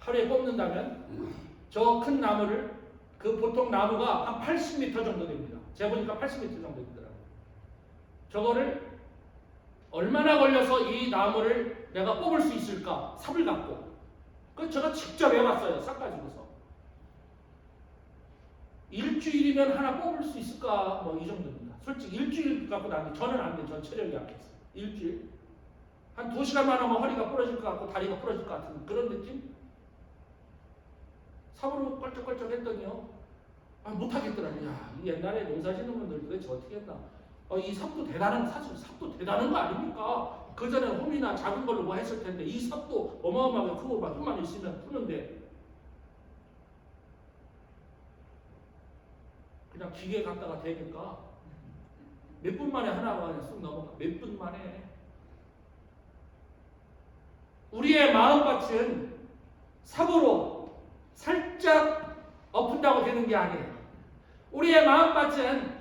하루에 뽑는다면 저 큰 나무를 그 보통 나무가 한 80m 정도 됩니다. 제가 보니까 80m 정도 되더라고요. 저거를 얼마나 걸려서 이 나무를 내가 뽑을 수 있을까? 삽을 갖고. 그 제가 직접 해봤어요. 삽 가지고서. 일주일이면 하나 뽑을 수 있을까? 뭐 이 정도입니다. 솔직히 일주일 갖고는 안 돼. 저는 안 돼. 전 체력이 약해서. 일주일. 한 2시간만 하면 허리가 부러질 것 같고 다리가 부러질 것 같은 그런 느낌? 삽으로 껄쩍껄쩍 했더니요. 못하겠더라고요. 옛날에 농사 짓는 분들 도대체 어떻게 했나. 이 삽도 대단한, 사실 삽도 대단한 거 아닙니까? 그 전에 홈이나 작은 걸로 뭐 했을 텐데 이 삽도 어마어마하게 크고 막 힘만 있으면 푸는데 그냥 기계 갖다가 대니까 몇 분 만에 하나가 그냥 쑥 넘어가. 몇 분 만에. 우리의 마음밭은 삽으로 살짝 엎은다고 되는 게 아니에요. 우리의 마음밭은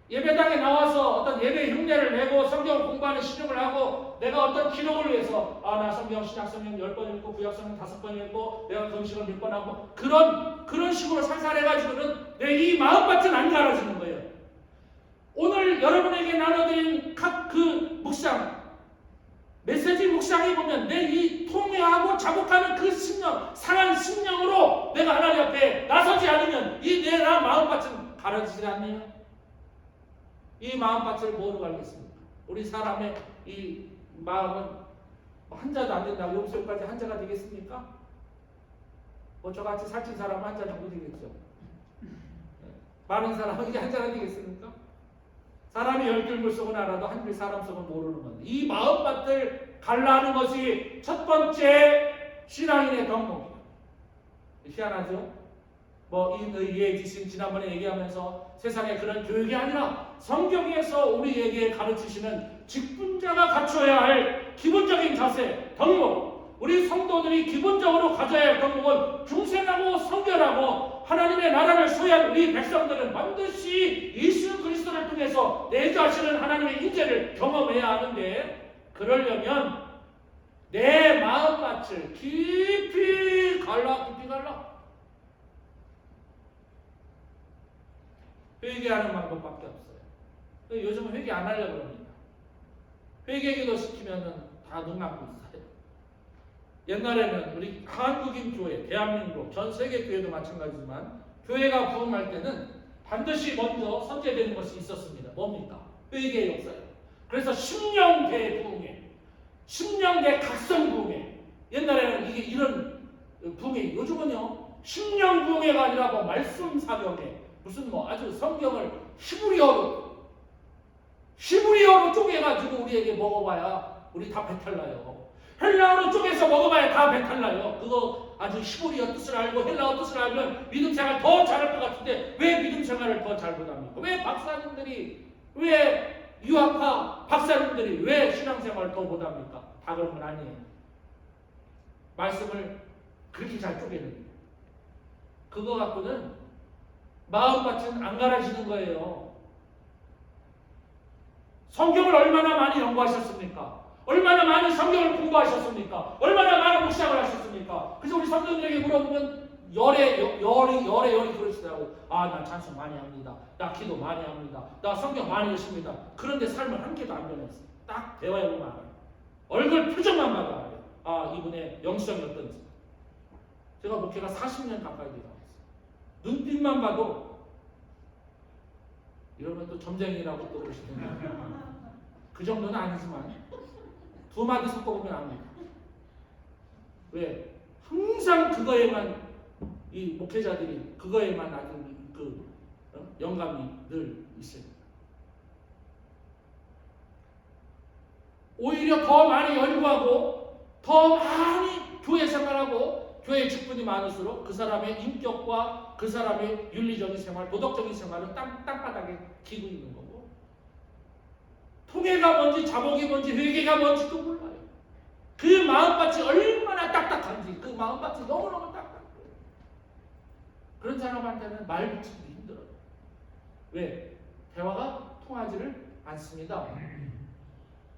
예배당에 나와서 어떤 예배 흉내를 내고 성경을 공부하는 신용을 하고 내가 어떤 기록을 위해서 나 성경 신약 성경 10번 읽고 구약 성경 5번 읽고 내가 금식을 몇 번 하고 그런 식으로 살살해가지고는 내 이 마음밭은 안 갈아지는 거예요. 오늘 여러분에게 나눠드린 각 그 묵상 메시지 묵상해 보면 내 이 통회하고 자복하는 그 심령, 상한 심령으로 내가 하나님 앞에 나서지 않으면 이 내 마음밭은 갈아지지 않네요. 이 마음밭을 뭐로 갈겠습니까? 우리 사람의 이 마음은 한자도 안 된다고 여기서까지 한자가 되겠습니까? 뭐 저같이 살찐 사람은 한자 정도 되겠죠. 많은 사람은 이게 한자가 되겠습니까? 사람이 10줄 물속은 알아도 한 줄 사람 속은 모르는 건데 이 마음밭을 갈라하는 것이 첫 번째 신앙인의 덕목이에요. 희한하죠? 이 지신 지난번에 얘기하면서 세상에 그런 교육이 아니라 성경에서 우리에게 가르치시는 직분자가 갖춰야 할 기본적인 자세, 덕목. 우리 성도들이 기본적으로 가져야 할 덕목은 중생하고 성결하고 하나님의 나라를 소유한 우리 백성들은 반드시 예수 그리스도를 통해서 내 자신은 하나님의 인재를 경험해야 하는데 그러려면 내 마음밭을 깊이 갈라. 회개하는 방법밖에 없어요. 요즘은 회개 안 하려고 합니다. 회개기도 시키면은 다 눈 감고 있어요. 옛날에는 우리 한국인 교회, 대한민국, 전 세계 교회도 마찬가지지만 교회가 부흥할 때는 반드시 먼저 선제되는 것이 있었습니다. 뭡니까? 회개의 역사예요. 그래서 심령대 부흥회, 심령대 각성 부흥회. 옛날에는 이게 이런 부흥회, 요즘은요 심령 부흥회가 아니라 말씀 사경회. 무슨 아주 성경을 히브리어로 쪼개가지고 우리에게 먹어봐야 우리 다 배탈나요. 헬라어로 쪼개서 먹어봐야 다 배탈나요. 그거 아주 히브리어 뜻을 알고 헬라어 뜻을 알면 믿음 생활 더 잘할 것 같은데 왜 믿음 생활을 더 잘 못합니까? 왜 박사님들이 왜 유학파 박사님들이 왜 신앙생활을 더 못합니까? 다 그런 건 아니에요. 말씀을 그렇게 잘 쪼개는 그거 갖고는 마음밭은 안 갈아지는 거예요. 성경을 얼마나 많이 연구하셨습니까? 얼마나 많은 성경을 공부하셨습니까? 얼마나 많은 묵상을 하셨습니까? 그래서 우리 성도들에게 물어보면 열이 그러시더라고. 나 찬송 많이 합니다. 나 기도 많이 합니다. 나 성경 많이 읽습니다. 그런데 삶을 한 개도 안 변했어요. 딱 대화해보면 알아요. 얼굴 표정만 봐도 알아요. 이분의 영성이 어떤지. 제가 목회가 40년 가까이 되어갔어요. 눈빛만 봐도 이러면 또 점쟁이라고 또 그러시던데 그 정도는 아니지만 두 마디 섞어보면 압니다. 왜? 항상 그거에만 이 목회자들이 그거에만 아주 영감이 늘 있어요. 오히려 더 많이 연구하고 더 많이 교회 생활하고 교회 직분이 많을수록 그 사람의 인격과 그 사람의 윤리적인 생활, 도덕적인 생활은 땅바닥에 기고 있는 거고 통해가 뭔지 자복이 뭔지 회개가 뭔지도 몰라요. 그 마음밭이 얼마나 딱딱한지 그 마음밭이 너무너무 딱딱해요. 그런 사람한테는 말 붙이기도 힘들어요. 왜? 대화가 통하지를 않습니다.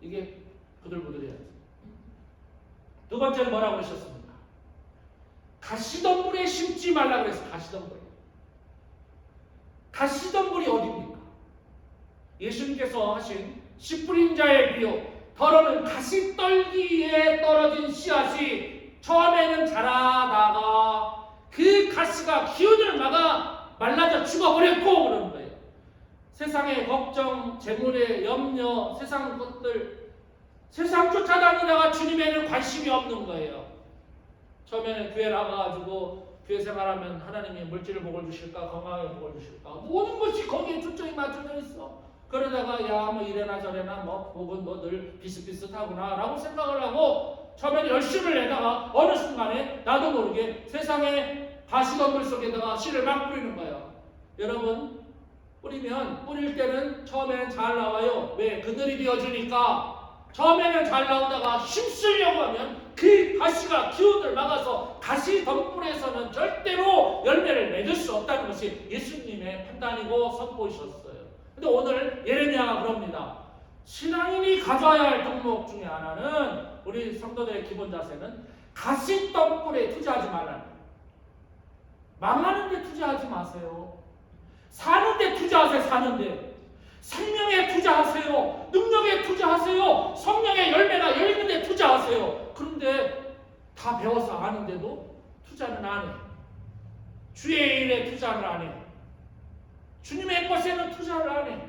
이게 부들부들해야지. 두 번째는 뭐라고 하셨습니까? 가시덤불에 심지 말라고 그랬어요. 가시덤불. 가시덤불이 어디입니까? 예수님께서 하신 씨 뿌린 자의 비유, 더러는 가시떨기에 떨어진 씨앗이 처음에는 자라다가 그 가시가 기운을 막아 말라져 죽어버렸고 그러는 거예요. 세상의 걱정, 재물의 염려, 세상 것들 세상 쫓아다니다가 주님에는 관심이 없는 거예요. 처음에는 교회 나가가지고 교회 생활하면 하나님이 물질을 복을 주실까 건강에 복을 주실까 모든 것이 거기에 초점이 맞춰져 있어. 그러다가 야 뭐 이래나 저래나 뭐 복은 뭐 늘 비슷비슷하구나 라고 생각을 하고 처음에는 열심을 내다가 어느 순간에 나도 모르게 세상의 가시덤불 속에다가 씨를 막 뿌리는 거예요. 여러분 뿌릴 때는 처음에는 잘 나와요. 왜? 그늘이 되어주니까. 처음에는 잘 나오다가 힘쓰려고 하면 그 가시가 기운을 막아서 가시 덤불에서는 절대로 열매를 맺을 수 없다는 것이 예수님의 판단이고 선포이셨어요. 근데 오늘 예레미야가 그럽니다. 신앙인이 가져야 할 덕목 중에 하나는 우리 성도들의 기본 자세는 가시 덤불에 투자하지 말라는 거예요. 망하는 데 투자하지 마세요. 사는 데 투자하세요. 사는데 생명에 투자하세요. 능력에 투자하세요. 성령의 열매가 열리는 데 투자하세요. 그런데 다 배워서 아는데도 투자는 안 해. 주의 일에 투자를 안 해. 주님의 것에는 투자를 안 해.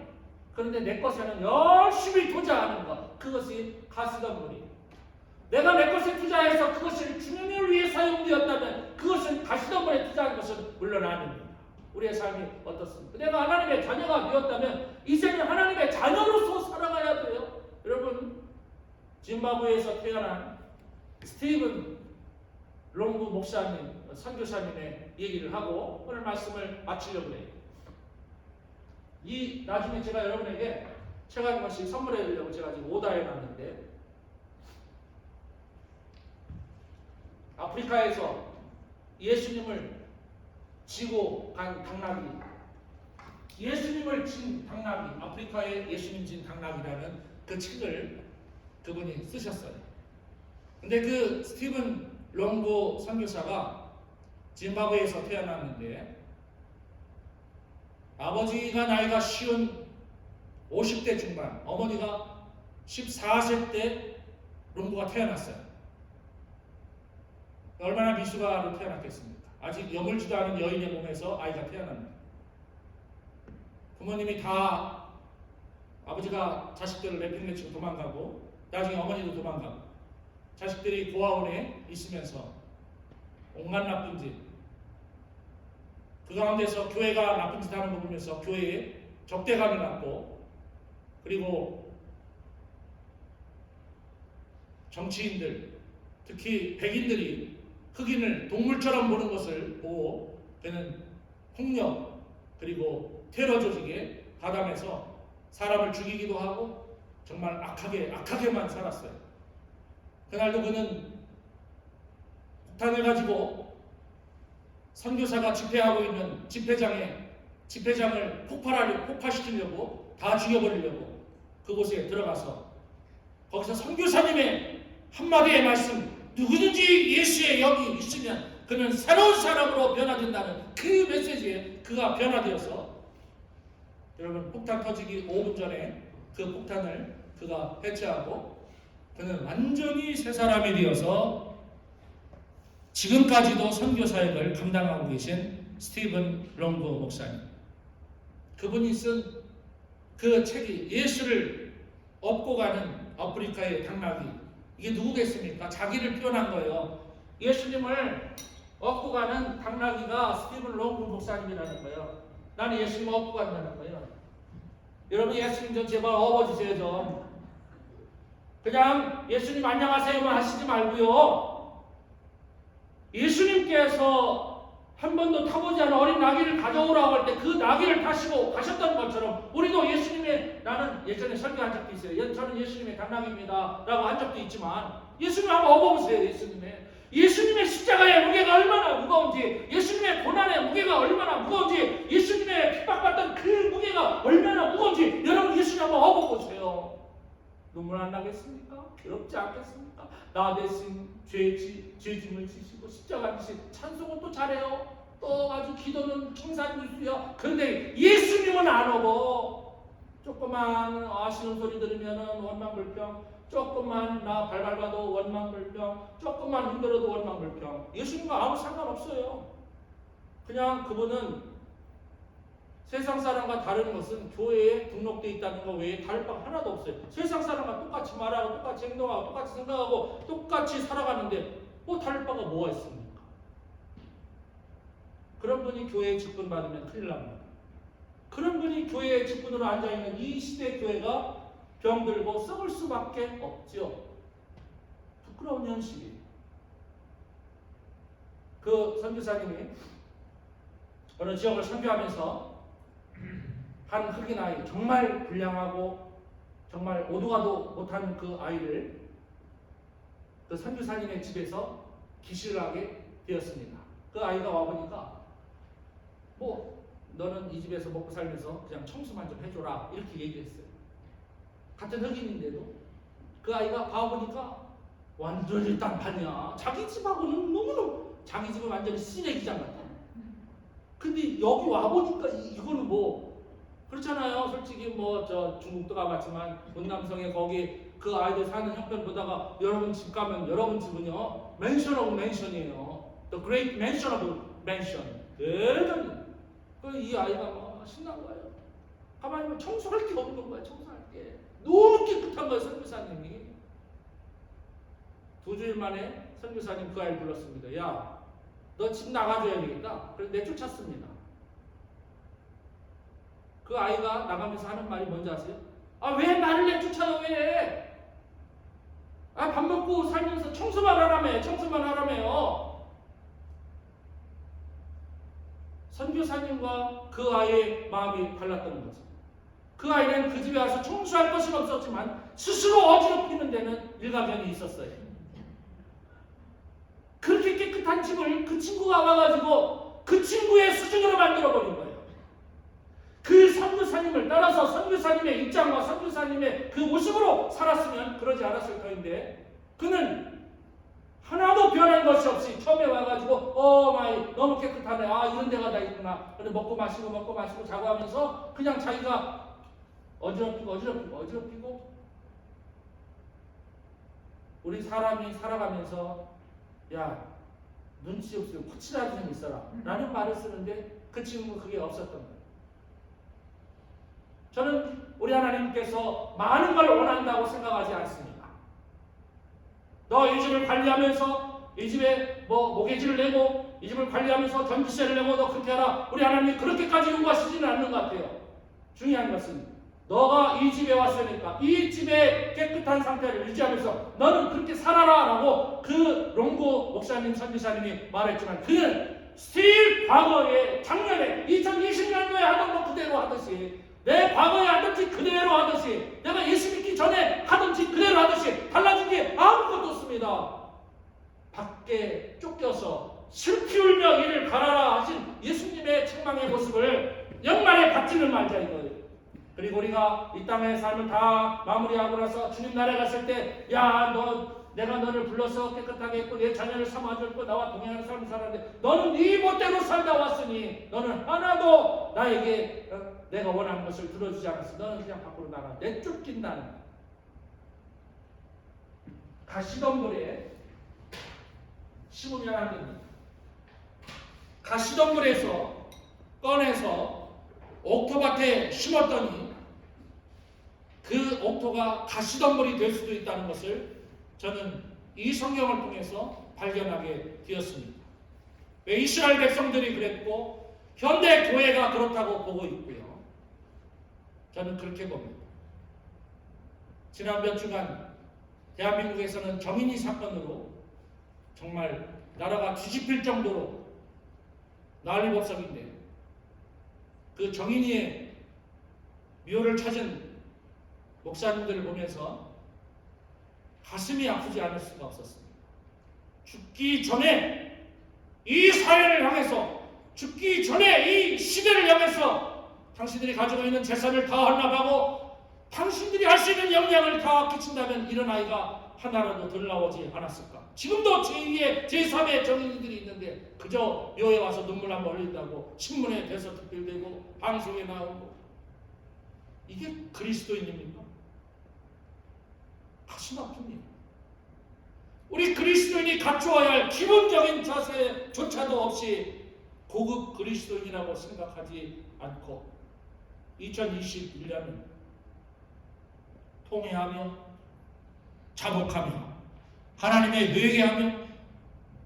그런데 내 것에는 열심히 투자하는 것. 그것이 가시덤불이에요. 내가 내 것에 투자해서 그것이 주님을 위해 사용되었다면 그것은 가시덤불에 투자하는 것은 물론 아닙니다. 우리의 삶이 어떻습니까? 내가 하나님의 자녀가 되었다면 이제는 하나님의 자녀로서 살아가야 돼요. 여러분 짐바브웨에서 태어난 스티븐 롱구 목사님, 선교사님의 얘기를 하고 오늘 말씀을 마치려고 해요. 이 나중에 제가 여러분에게 책 한 권씩 선물해 드리려고 제가 지금 오다해 놨는데 아프리카에서 예수님을 지고 간 당나귀, 예수님을 진 당나귀, 아프리카에 예수님 진 당나귀라는 그 책을 그분이 쓰셨어요. 근데 그 스티븐 롱고 선교사가 짐바브웨에서 태어났는데 아버지가 나이가 쉬운 50대 중반, 어머니가 14세 때 롱고가 태어났어요. 얼마나 미숙아로 태어났겠습니까? 아직 여물지도 않은 여인의 몸에서 아이가 태어납니다. 부모님이 다 아버지가 자식들을 내팽개치고 도망가고 나중에 어머니도 도망가고 자식들이 고아원에 있으면서 온갖 나쁜 짓, 그 가운데서 교회가 나쁜 짓 하는 거 보면서 교회에 적대감을 갖고 그리고 정치인들 특히 백인들이 흑인을 동물처럼 보는 것을 보고 그는 폭력 그리고 테러 조직에 가담해서 사람을 죽이기도 하고 정말 악하게만 살았어요. 그날도 그는 폭탄을 가지고 선교사가 집회하고 있는 집회장을 폭파시키려고 다 죽여버리려고 그곳에 들어가서 거기서 선교사님의 한마디의 말씀, 누구든지 예수의 영이 있으면 그는 새로운 사람으로 변화된다는 그 메시지에 그가 변화되어서 여러분 폭탄 터지기 5분 전에 그 폭탄을 그가 해체하고 그는 완전히 새 사람이 되어서 지금까지도 선교 사역을 감당하고 계신 스티븐 롱고 목사님. 그분이 쓴 그 책이 예수를 업고 가는 아프리카의 당나귀. 이게 누구겠습니까? 자기를 표현한 거예요. 예수님을 업고 가는 당나귀가 스티븐 롱고 목사님이라는 거예요. 나는 예수님 업고 간다는 거예요. 여러분 예수님 좀 제발 업어주세요 좀. 그냥 예수님 안녕하세요만 하시지 말고요. 예수님께서 한 번도 타보지 않은 어린 나귀를 가져오라고 할 때 그 나귀를 타시고 가셨던 것처럼 우리도 예수님의, 나는 예전에 설교한 적도 있어요. 저는 예수님의 당나귀입니다 라고 한 적도 있지만 예수님 한번 업어보세요. 예수님의 십자가의 무게가 얼마나 무거운지, 예수님의 고난의 무게가 얼마나 무거운지, 예수님의 핍박받던 그 무게가 얼마나 무거운지 여러분 예수님 한번 업어보세요. 눈물 안 나겠습니까? 괴롭지 않겠습니까? 나 대신 죄짐을 지시고 십자가 지신 찬송은 또 잘해요. 또 아주 기도는 청산유수야. 그런데 예수님은 안 업어. 조금만 아쉬운 소리 들으면 원망불평, 조금만 나 발발봐도 원망불평, 조금만 힘들어도 원망불평. 예수님과 아무 상관없어요. 그냥 그분은 세상 사람과 다른 것은 교회에 등록되어 있다는 것 외에 다를 바가 하나도 없어요. 세상 사람과 똑같이 말하고 똑같이 행동하고 똑같이 생각하고 똑같이 살아가는데 뭐 다를 바가 뭐가 있습니까? 그런 분이 교회에 직분 받으면 큰일 납니다. 그런 분이 교회에 직분으로 앉아있는 이 시대 교회가 병들고 썩을 수밖에 없죠. 부끄러운 현실이에요. 그 선교사님이 어느 지역을 선교하면서 한 흑인 아이, 정말 불량하고 정말 오도 가도 못한 그 아이를 그 선교사님의 집에서 기실을 하게 되었습니다. 그 아이가 와보니까 뭐 너는 이 집에서 먹고 살면서 그냥 청소만 좀 해줘라 이렇게 얘기했어요. 같은 흑인인데도 그 아이가 봐보니까 완전히 딴판이야. 자기 집하고는 너무너무, 자기 집은 완전히 쓰레기장 같아. 근데 여기 와보니까 이거는 뭐 그렇잖아요. 솔직히 뭐 저 중국도 가봤지만 문남성에 거기 그 아이들 사는 형편 보다가 여러분 집 가면 여러분 집은요 맨션 오브 맨션이에요. The Great Mansion of Mansion. 대단히. 이 아이가 막 신난 거예요. 가만히 보면 청소할 게 없는 거야. 청소할 게 너무 깨끗한 거예요. 선교사님이. 2주일 만에 선교사님 그 아이를 불렀습니다. 야, 너 집 나가줘야 되겠다. 그래서 내쫓았습니다. 그 아이가 나가면서 하는 말이 뭔지 아세요? 아, 왜 나를 내쫓아요? 왜? 아, 밥 먹고 살면서 청소만 하라며. 청소만 하라며요. 선교사님과 그 아이의 마음이 달랐던 거죠. 그 아이는 그 집에 와서 청소할 것은 없었지만 스스로 어지럽히는 데는 일가견이 있었어요. 그렇게 깨끗한 집을 그 친구가 와가지고 그 친구의 수준으로 만들어버린 거예요. 그 선교사님을 따라서 선교사님의 입장과 선교사님의 그 모습으로 살았으면 그러지 않았을 터인데 그는 하나도 변한 것이 없이 처음에 와가지고 마이 너무 깨끗하네. 아, 이런 데가 다 있구나. 근데 먹고 마시고 자고 하면서 그냥 자기가 어지럽히고 우리 사람이 살아가면서 야, 눈치 없으면 코치라도 좀 있어라 라는 말을 쓰는데 그 친구는 그게 없었던 거예요. 저는 우리 하나님께서 많은 걸 원한다고 생각하지 않습니다. 너 이 집을 관리하면서 이 집에 뭐 모계지를 내고 이 집을 관리하면서 전기세를 내고 너 그렇게 하라. 우리 하나님이 그렇게까지 요구하시지는 않는 것 같아요. 중요한 것은 너가 이 집에 왔으니까 이 집의 깨끗한 상태를 유지하면서 너는 그렇게 살아라 라고 그 롱고 목사님 선교사님이 말했지만 그는 스틸 과거에 작년에 2020년도에 하던 거 그대로 하듯이 내 과거에 하던 그대로 하듯이 내가 예수 믿기 전에 하던 그대로 하듯이 달라진 게 아무것도 없습니다. 밖에 쫓겨서 슬피 울며 이를 갈아라 하신 예수님의 책망의 모습을 연말에 받지는 말자 이거예요. 그리고 우리가 이 땅의 삶을 다 마무리하고 나서 주님 나라에 갔을 때 야, 내가 너를 불러서 깨끗하게 했고 내 자녀를 삼아줬고 나와 동행하는 삶을 살았는데 너는 네 멋대로 살다 왔으니 너는 하나도 나에게 내가 원하는 것을 들어주지 않았어. 너는 그냥 밖으로 나가. 내쫓긴다는 가시덤불에 심으면 안 됩니다. 가시덤불에서 꺼내서 옥토밭에 심었더니 그 옥토가 가시덤불이 될 수도 있다는 것을 저는 이 성경을 통해서 발견하게 되었습니다. 왜 이스라엘 백성들이 그랬고 현대 교회가 그렇다고 보고 있고요. 저는 그렇게 봅니다. 지난 몇 주간 대한민국에서는 정인이 사건으로 정말 나라가 뒤집힐 정도로 난리법석인데 그 정인이의 묘를 찾은 목사님들을 보면서 가슴이 아프지 않을 수가 없었습니다. 죽기 전에 이 사회를 향해서, 죽기 전에 이 시대를 향해서 당신들이 가지고 있는 재산을 다 헌납하고 당신들이 할 수 있는 영향을 다 끼친다면 이런 아이가 하나라도 덜 나오지 않았을까. 지금도 제2의 제3의 정인이들이 있는데 그저 묘에 와서 눈물 한번 흘린다고 신문에 대서특필되고 방송에 나오고, 이게 그리스도인입니까? 가슴 아픕니다. 우리 그리스도인이 갖추어야 할 기본적인 자세조차도 없이 고급 그리스도인이라고 생각하지 않고 2021년은 통회하며 자복하며 하나님의 회개하며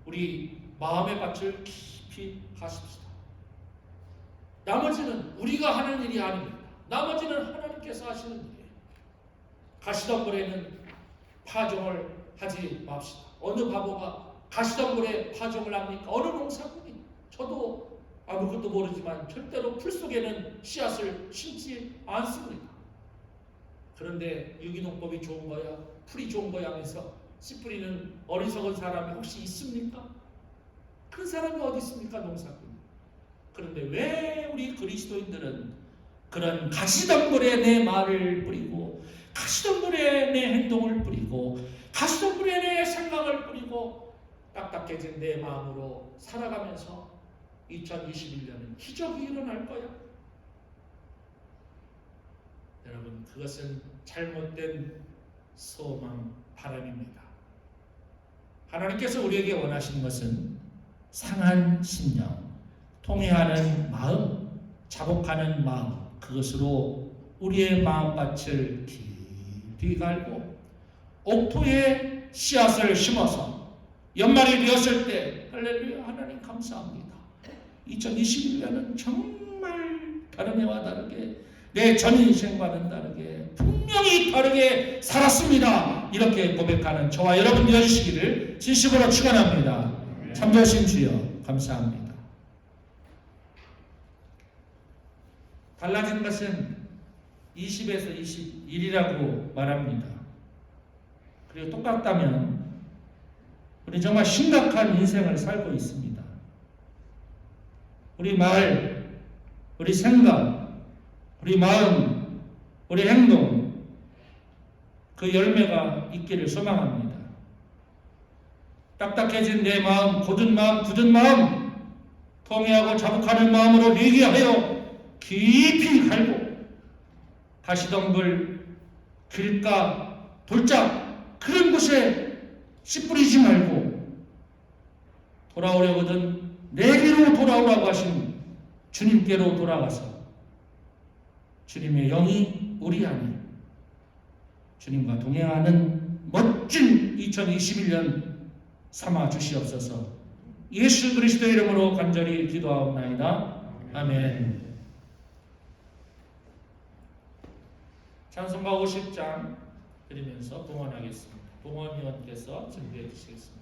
우리 마음의 밭을 깊이 가십시다. 나머지는 우리가 하는 일이 아닙니다. 나머지는 하나님께서 하시는 일이에요. 가시덤불에는 파종을 하지 맙시다. 어느 바보가 가시덤불에 파종을 합니까? 어느 농사꾼이? 저도 아무것도 모르지만 절대로 풀 속에는 씨앗을 심지 않습니다. 그런데 유기농법이 좋은 거야, 풀이 좋은 거야 하면서 씨 뿌리는 어리석은 사람이 혹시 있습니까? 그런 사람이 어디 있습니까? 농사꾼. 그런데 왜 우리 그리스도인들은 그런 가시덤불에 내 말을 뿌리고 가시덤불에 내 행동을 뿌리고 가시덤불에 내 생각을 뿌리고 딱딱해진 내 마음으로 살아가면서 2021년은 기적이 일어날 거야? 여러분, 그것은 잘못된 소망, 바람입니다. 하나님께서 우리에게 원하시는 것은 상한 심령, 통회하는 마음, 자복하는 마음, 그것으로 우리의 마음밭을 깊이 갈고 옥토에 씨앗을 심어서 연말이 되었을 때 할렐루야, 하나님 감사합니다. 2021년은 정말 다른 해와 다르게 내 전 인생과는 다르게 분명히 다르게 살았습니다. 이렇게 고백하는 저와 여러분 되어주시기를 진심으로 축원합니다. 참조하신 주여 감사합니다. 달라진 것은 20에서 21이라고 말합니다. 그리고 똑같다면 우리 정말 심각한 인생을 살고 있습니다. 우리 말, 우리 생각, 우리 마음, 우리 행동, 그 열매가 있기를 소망합니다. 딱딱해진 내 마음, 굳은 마음, 통회하고 자복하는 마음으로 회개하여 깊이 갈고 가시덤불, 길가, 돌짝 그런 곳에 씨 뿌리지 말고 돌아오려거든 내게로 돌아오라고 하신 주님께로 돌아가서 주님의 영이 우리 안에 주님과 동행하는 멋진 2021년 삼아 주시옵소서. 예수 그리스도의 이름으로 간절히 기도하옵나이다. 아멘. 찬송가 50장 드리면서 봉헌하겠습니다. 봉헌위원께서 준비해 주시겠습니다.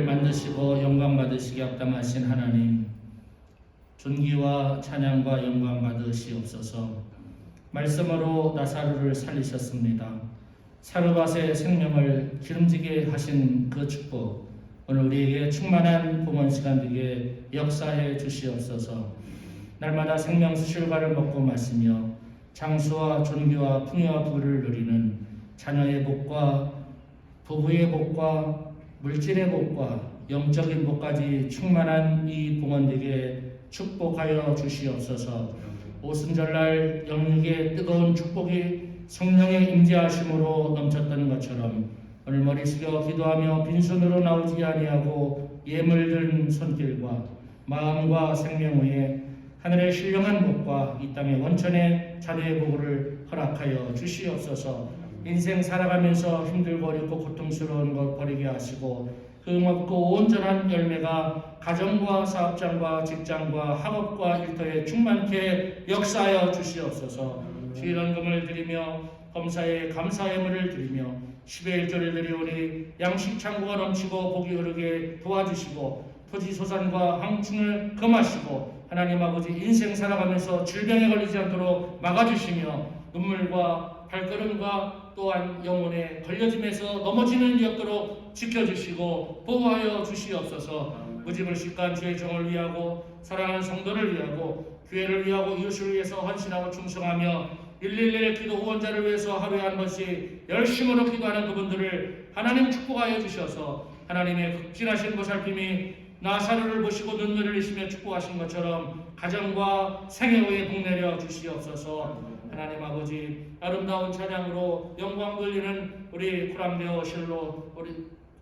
우리를 만드시고 영광 받으시기 합당하신 하나님, 존귀와 찬양과 영광 받으시옵소서. 말씀으로 나사로를 살리셨습니다. 사르밧의 생명을 기름지게 하신 그 축복, 오늘 우리에게 충만한 봉헌 시간 되게 역사해 주시옵소서. 날마다 생명 수실과를 먹고 마시며 장수와 존귀와 풍요와 부를 누리는 자녀의 복과 부부의 복과 물질의 복과 영적인 복까지 충만한 이 봉헌 되게 축복하여 주시옵소서. 오순절날 영육의 뜨거운 축복이 성령의 임재하심으로 넘쳤던 것처럼 오늘 머리 숙여 기도하며 빈손으로 나오지 아니하고 예물든 손길과 마음과 생명 위에 하늘의 신령한 복과 이 땅의 원천의 자녀의 복을 허락하여 주시옵소서. 인생 살아가면서 힘들고 어렵고 고통스러운 것 버리게 하시고 흠없고 온전한 열매가 가정과 사업장과 직장과 학업과 일터에 충만케 역사하여 주시옵소서. 주일헌금을 드리며 범사에 감사의 예물을 드리며 10의 1조를 드리오니 양식 창고가 넘치고 복이 흐르게 도와주시고 토지 소산과 황충을 금하시고 하나님 아버지 인생 살아가면서 질병에 걸리지 않도록 막아주시며 눈물과 발걸음과 또한 영혼의 걸려짐에서 넘어지는 일 없도록 지켜주시고 보호하여 주시옵소서. 무지불식간 주의 정을 위하고 사랑하는 성도를 위하고 교회를 위하고 이웃을 위해서 헌신하고 충성하며 111 기도 후원자를 위해서 하루에 한 번씩 열심으로 기도하는 그분들을 하나님 축복하여 주셔서 하나님의 극진하신 보살핌이 나사로를 보시고 눈물을 흘리시며 축복하신 것처럼 가정과 생애에 복내려 주시옵소서. 하나님 아버지 아름다운 찬양으로 영광 돌리는 우리 쿠람데오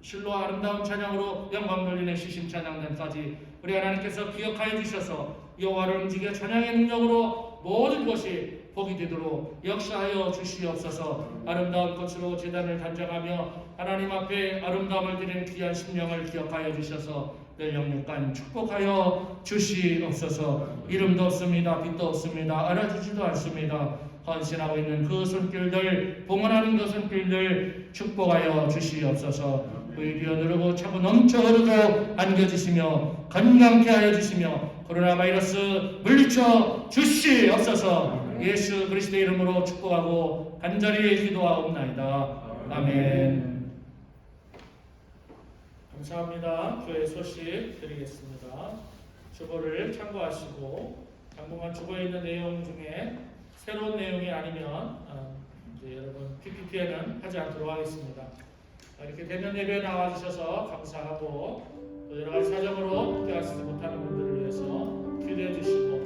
실로 아름다운 찬양으로 영광 돌리는 시심 찬양단까지 우리 하나님께서 기억하여 주셔서 여호와를 움직여 찬양의 능력으로 모든 것이 복이 되도록 역사하여 주시옵소서. 아름다운 꽃으로 제단을 단장하며 하나님 앞에 아름다움을 드리는 귀한 심령을 기억하여 주셔서 늘 영육간 축복하여 주시옵소서. 이름도 없습니다. 빛도 없습니다. 알아주지도 않습니다. 헌신하고 있는 그 손길들, 봉헌하는 그 손길들 축복하여 주시옵소서. 의리어 누르고 차고 넘쳐 흐르고 안겨주시며 건강케 하여 주시며 코로나 바이러스 물리쳐 주시옵소서. 예수 그리스도의 이름으로 축복하고 간절히 기도하옵나이다. 아멘. 감사합니다. 교회 소식 드리겠습니다. 주보를 참고하시고 당분간 주보에 있는 내용 중에 새로운 내용이 아니면 이제 여러분 PPT에는 하지 않도록 하겠습니다. 이렇게 대면 예배에 나와주셔서 감사하고 또 여러 가지 사정으로 함께 하시지 못하는 분들을 위해서 기도해 주시고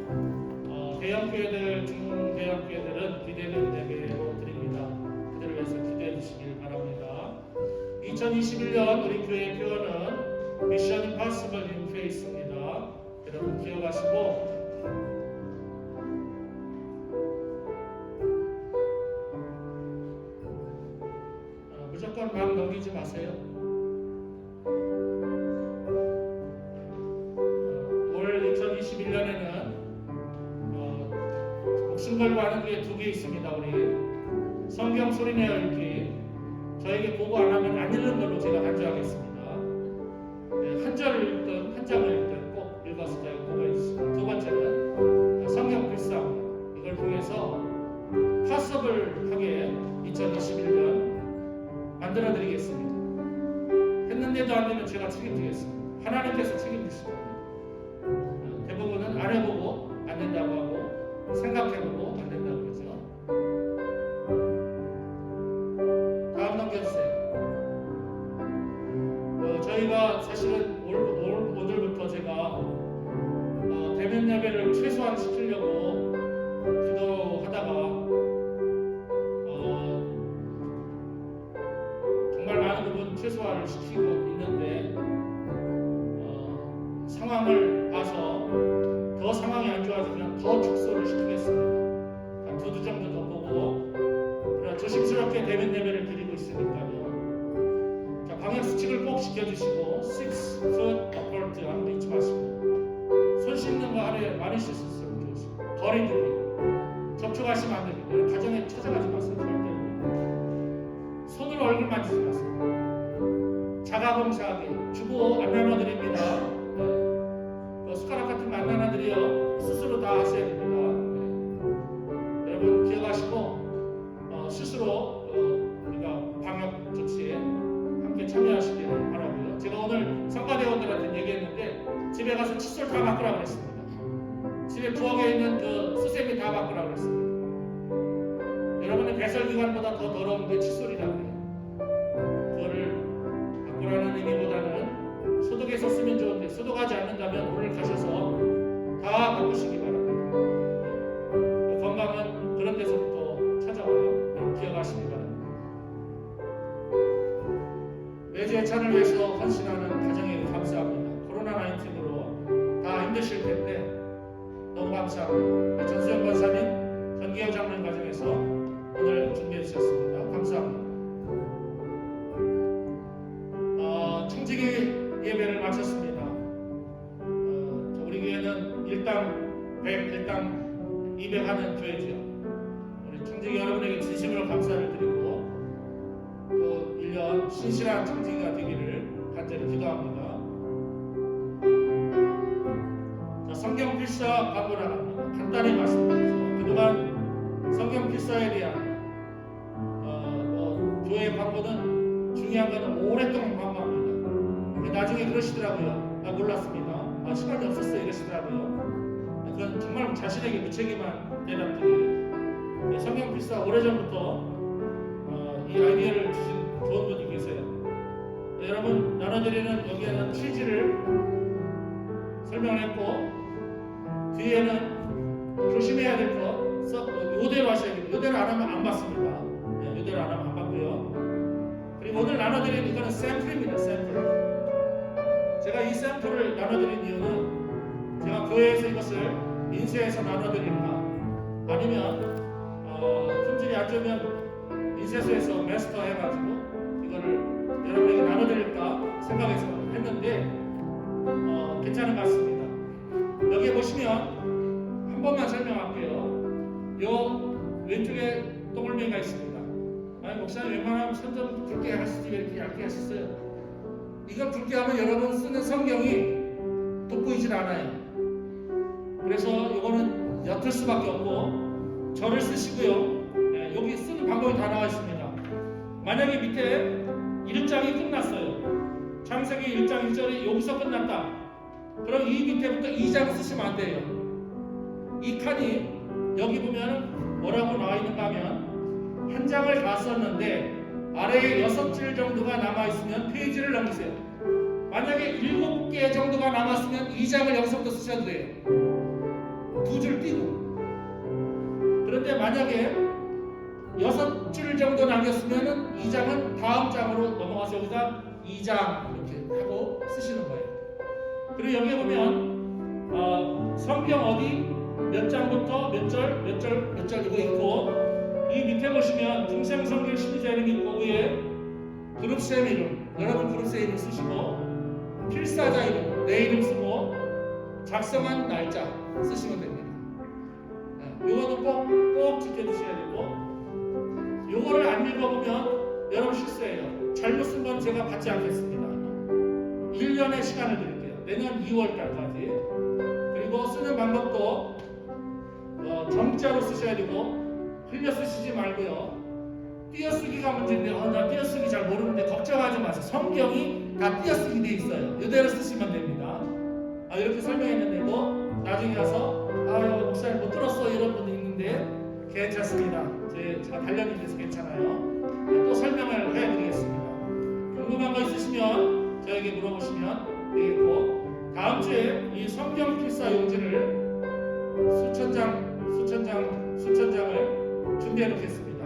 대형 교회들, 중대형 교회들은 비대면 예배로 드립니다. 그들을 위해서 기도해 주시길 바랍니다. 2021년 우리 교회 표어는 미션 임파서블 인 페이스입니다. 여러분 기억하시고 무조건 막 넘기지 마세요. 올 2021년에는 목숨 걸고 하는 게 2개 있습니다. 우리 성경 소리내어 읽기, 저에게 보고 안 하면 안 읽는 걸로 제가 간주하겠습니다. 네, 한 절을 읽든 한 장을 읽든 꼭 읽어서 저에게 보고 해주시고, 2번째는 성경 필상, 이걸 통해서 파서블하게 2021년 만들어 드리겠습니다. 했는데도 안 되면 제가 책임지겠습니다. 하나님께서 책임지실 겁니다. 대부분은 안 해보고 안 된다고 하고 생각해보고 안 된다고 그러죠. 다음 넘겨주세요. 저희가 사실은 오늘부터 제가 대면 예배를 최소한 시키려고 기도하다가 정말 많은 부분 최소화를 시키고 있는데 상황을 봐서 더 상황이 안 좋아지면 더 축소를 시키겠습니다. 한 2주 정도 더 보고 그래 조심스럽게 대면 예배를 드리고 있으니까요. 자, 방역 수칙을 꼭 지켜주시고 6foot apart 하는 거 잊지 마시고 손 씻는 거 하루에 많이 씻었으면 좋겠습니다. 거리 두기 접촉하시면 안 됩니다. 가정에 찾아가지 마세요. 절대로 손으로 얼굴 만지지 마세요. 자가봉사하기 주보 안 나눠드립니다. 그 숟가락 같은 거 안 나눠드려요. 스스로 다 하셔야 됩니다. 여러분 기억하시고 스스로 우리가 방역 조치에 함께 참여하시기를 바라고요. 제가 오늘 성가대원들한테 얘기했는데 집에 가서 칫솔 다 바꾸라고 했습니다. 집에 부엌에 있는 그 수세미 다 바꾸라고 했습니다. 여러분의 배설기관보다 더 더러운 게 칫솔이라고 해요. 그거를 바꾸라는 의미보다는 소독해서 쓰면 좋은데 소독하지 않는다면 오늘 가셔서 다 바꾸시기 바랍니다. 건강은 그런 데서부터 찾아와요. 기억하시기 바랍니다. 매주의 찬을 위해서 헌신하는 가정에게 감사합니다. 코로나19으로 다 힘드실 텐데 너무 감사합니다. 전수영 권사님, 전기영 장로님 가정에서 오늘 준비해 주셨습니다. 감사합니다. 청지기 예배를 마쳤습니다. 우리 교회는 일당 100, 일당 200 하는 교회죠. 우리 청지기 여러분에게 진심으로 감사를 드리고 또 1년 신실한 청지기가 되기를 간절히 기도합니다. 자, 성경 필사 광고 나갑니다. 간단히 말씀드리죠. 그동안 성경 필사에 대한 교회 광고는 중요한 것은 오랫동안 광고합니다. 나중에 그러시더라고요. 나 몰랐습니다. 시간이 없었어요. 이러시더라고요. 그건 정말 자신에게 무책임한 대답들이에요. 성경 필사 오래전부터 이 아이디어를 주신 좋은 분이 계세요. 여러분 나눠드리는 여기에는 취지를 설명했고 뒤에는 조심해야 될 거 요대로 하셔야 돼요. 요대로 안 하면 안 받습니다. 요대로 안 하면 안 받고요. 그리고 오늘 나눠드리는 이거는 샘플입니다. 샘플. 제가 이 샘플을 나눠드린 이유는 제가 교회에서 이것을 인쇄해서 나눠드릴까 아니면 품질이 안 좋으면 인쇄소에서 마스터 해가지고 이거를 여러분에게 나눠드릴까 생각해서 했는데 괜찮은 것 같습니다. 여기에 보시면 한 번만 설명할게요. 요 왼쪽에 동글미가 있습니다. 아니 목사님 웬만하면 선 좀 굵게 하시지 왜 이렇게 얇게 하셨어요? 이걸 굵게 하면 여러분 쓰는 성경이 돋보이질 않아요. 그래서 이거는 옅을 수밖에 없고 절을 쓰시고요. 여기 쓰는 방법이 다 나와 있습니다. 만약에 밑에 1장이 끝났어요. 창세기 1장 1절이 여기서 끝났다. 그럼 이 밑에부터 2장 쓰시면 안 돼요. 이 칸이 여기 보면 뭐라고 나와 있는가 하면 한 장을 다 썼는데 아래에 6줄 정도가 남아있으면 페이지를 넘기세요. 만약에 7개 정도가 남았으면 2장을 여기서부터 쓰셔도 돼요. 2줄 띄고. 그런데 만약에 6줄 정도 남겼으면 2장은 다음 장으로 넘어가서 여기다 2장 이렇게 하고 쓰시는 거예요. 그리고 여기에 보면 성경 어디 몇 장부터 몇 절 이거 있고 이 밑에 보시면 중생성경 심리자 이름 있고 위에 그룹쌤 이름 여러분 그룹쌤 이름 쓰시고 필사자 이름 내 이름 쓰고 작성한 날짜 쓰시면 됩니다. 이거는 꼭 지켜주셔야 되고 이거를 안 읽어보면 여러분 실수해요. 잘못 쓴 건 제가 받지 않겠습니다. 1년의 시간을 드릴게요. 내년 2월달까지. 그리고 쓰는 방법도 정자로 쓰셔야 되고 흘려 쓰시지 말고요. 띄어쓰기가 문제인데 나 띄어쓰기 잘 모르는데 걱정하지 마세요. 성경이 다 띄어쓰기 돼 있어요. 이대로 쓰시면 됩니다. 이렇게 설명했는데도 나중에 가서 목사님 못 들었어 이런 분이 있는데 괜찮습니다. 제가 단련이 돼서 괜찮아요. 또 설명을 해드리겠습니다. 궁금한 거 있으시면 저에게 물어보시면 되겠고 다음 주에 이 성경 필사 용지를 수천 장을 준비해 놓겠습니다.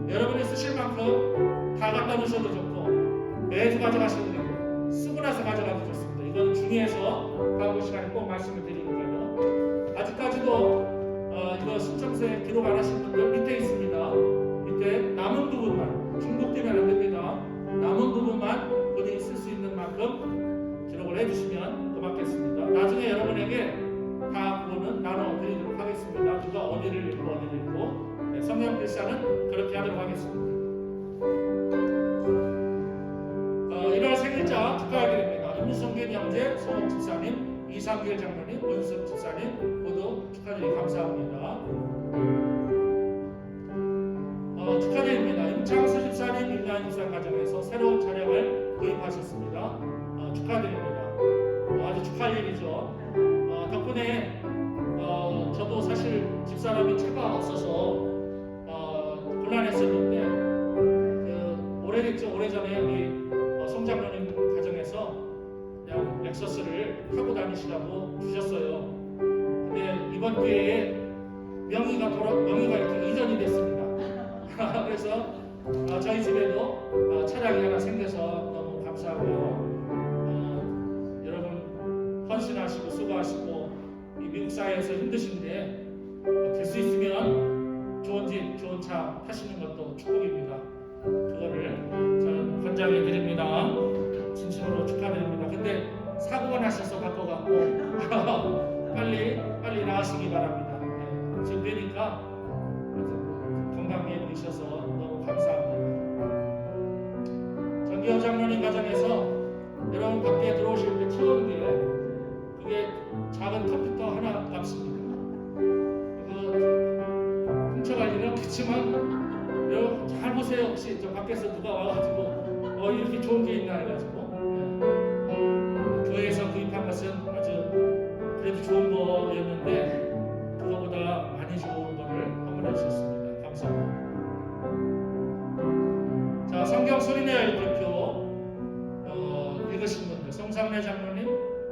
여러분이 쓰실 만큼 다 갖다 놓으셔도 좋고 매주 가져가셔도 되고 쓰고 나서 가져가도 좋습니다. 이건 중요해서 다음 시간에 꼭 말씀을 드리니까요. 아직까지도 이거 신청서에 기록 안 하신 분들 밑에 있습니다. 밑에 남은 부분만 중복되면 안 됩니다. 남은 부분만 본인이 쓸 수 있는 만큼 기록을 해주시면 고맙겠습니다. 나중에 여러분에게 다 그거는 나눠드리도록 하겠습니다. 누가 어디를 읽고 어디를 읽고 성경 필사는 그렇게 하도록 하겠습니다. 1월 생일 축하드립니다. 임성균 형제, 소옥 집사님, 이상길 장로님, 원석 집사님 모두 축하드리고 감사합니다. 축하드립니다. 임창수 집사님, 임나은 집사 가정에서 새로운 차량을 구입하셨습니다. 축하드립니다. 아주 축하할 일이죠. 덕분에 저도 사실 집사람이 차가 없어서 곤란했었는데 오래됐죠. 오래전에 우리 송장로님 가정에서 그냥 렉서스를 타고 다니시라고 주셨어요. 근데 이번 기회에 명의가 이렇게 이전이 됐습니다. 그래서 저희 집에도 차량이 하나 생겨서 너무 감사하고요. 여러분 헌신하시고 수고하시고 이 미국 사회에서 힘드신데 될 수 있으면 좋은 집, 좋은 차 타시는 것도 축복입니다. 그거를 저는 권장해 드립니다. 진심으로 축하드립니다. 근데 사고가 나셔서 바꿔갖고 빨리 나으시기 바랍니다. 네, 지금 되니까 건강해 보이셔서 너무 감사합니다. 정기호 장로님 가정에서 여러분 밖에 들어오실 때 처음 그게 작은 컴퓨터 하나 남습니다. 훔쳐갈 일은 없겠지만 여러분 잘 보세요. 혹시 저 밖에서 누가 와가지고 이렇게 좋은 게 있나 해가지고 교회에서 구입한 것은 아주 그래도 좋은 거였는데 그거보다 많이 좋은 거를 선물해 주셨습니다. 감사합니다. 자, 성경 소리내어 대표 읽으신 분들 성상래 장로님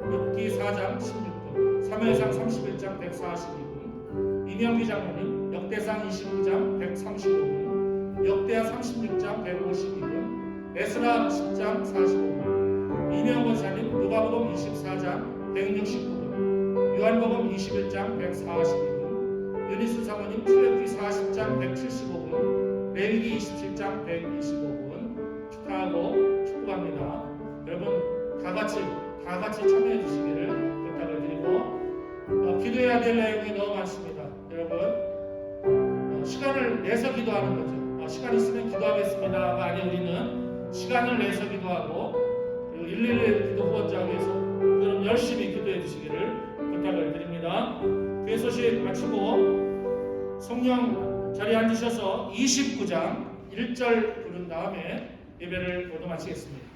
욥기 4장 16분, 사무엘상 31장 142분, 이명기 장로님 역대상 29장 135분, 역대하 36장 152분, 에스라 10장 45분, 이명 권사님 누가복음 24장 169분, 요한복음 21장 142분, 유니스 사모님 출애굽기 40장 175분, 레위기 27장 125분 축하하고 축복합니다. 여러분 다 같이 참여해 주시기를 부탁을 드리고 기도해야 될 내용이 너무 많습니다. 여러분 시간을 내서 기도하는 거죠. 시간 있으면 기도하겠습니다가 아니라 우리는 시간을 내서 기도하고 그리고 111 기도 후원자 위해서 여러분 열심히 기도해 주시기를 부탁을 드립니다. 교회 소식 마치고 성령 자리에 앉으셔서 29장 1절 부른 다음에 예배를 모두 마치겠습니다.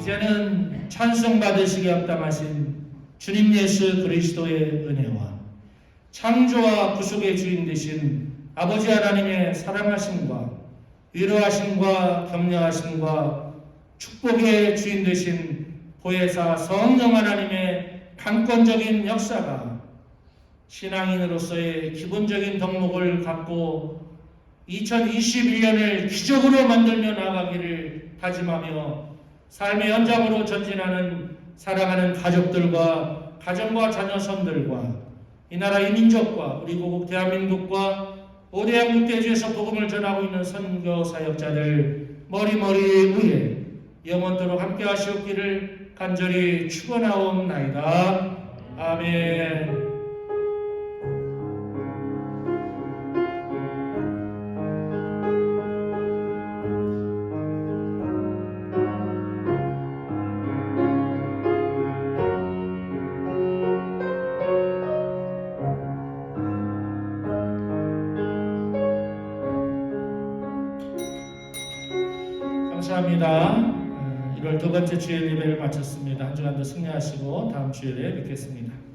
이제는 찬송 받으시기 합당하신 주님 예수 그리스도의 은혜와 창조와 구속의 주인 되신 아버지 하나님의 사랑하심과 위로하심과 격려하심과 축복의 주인 되신 보혜사 성령 하나님의 강권적인 역사가 신앙인으로서의 기본적인 덕목을 갖고 2021년을 기적으로 만들며 나아가기를 다짐하며 삶의 현장으로 전진하는 사랑하는 가족들과 가정과 자녀선들과 이 나라 이 민족과 우리 고국 대한민국과 오대양 국대주에서 복음을 전하고 있는 선교 사역자들 머리머리 위에 영원토록 함께 하시옵기를 간절히 축원하옵나이다. 아멘. 감사합니다. 12두 번째 주일 예배를 마쳤습니다. 한 주간도 승리하시고 다음 주일에 뵙겠습니다.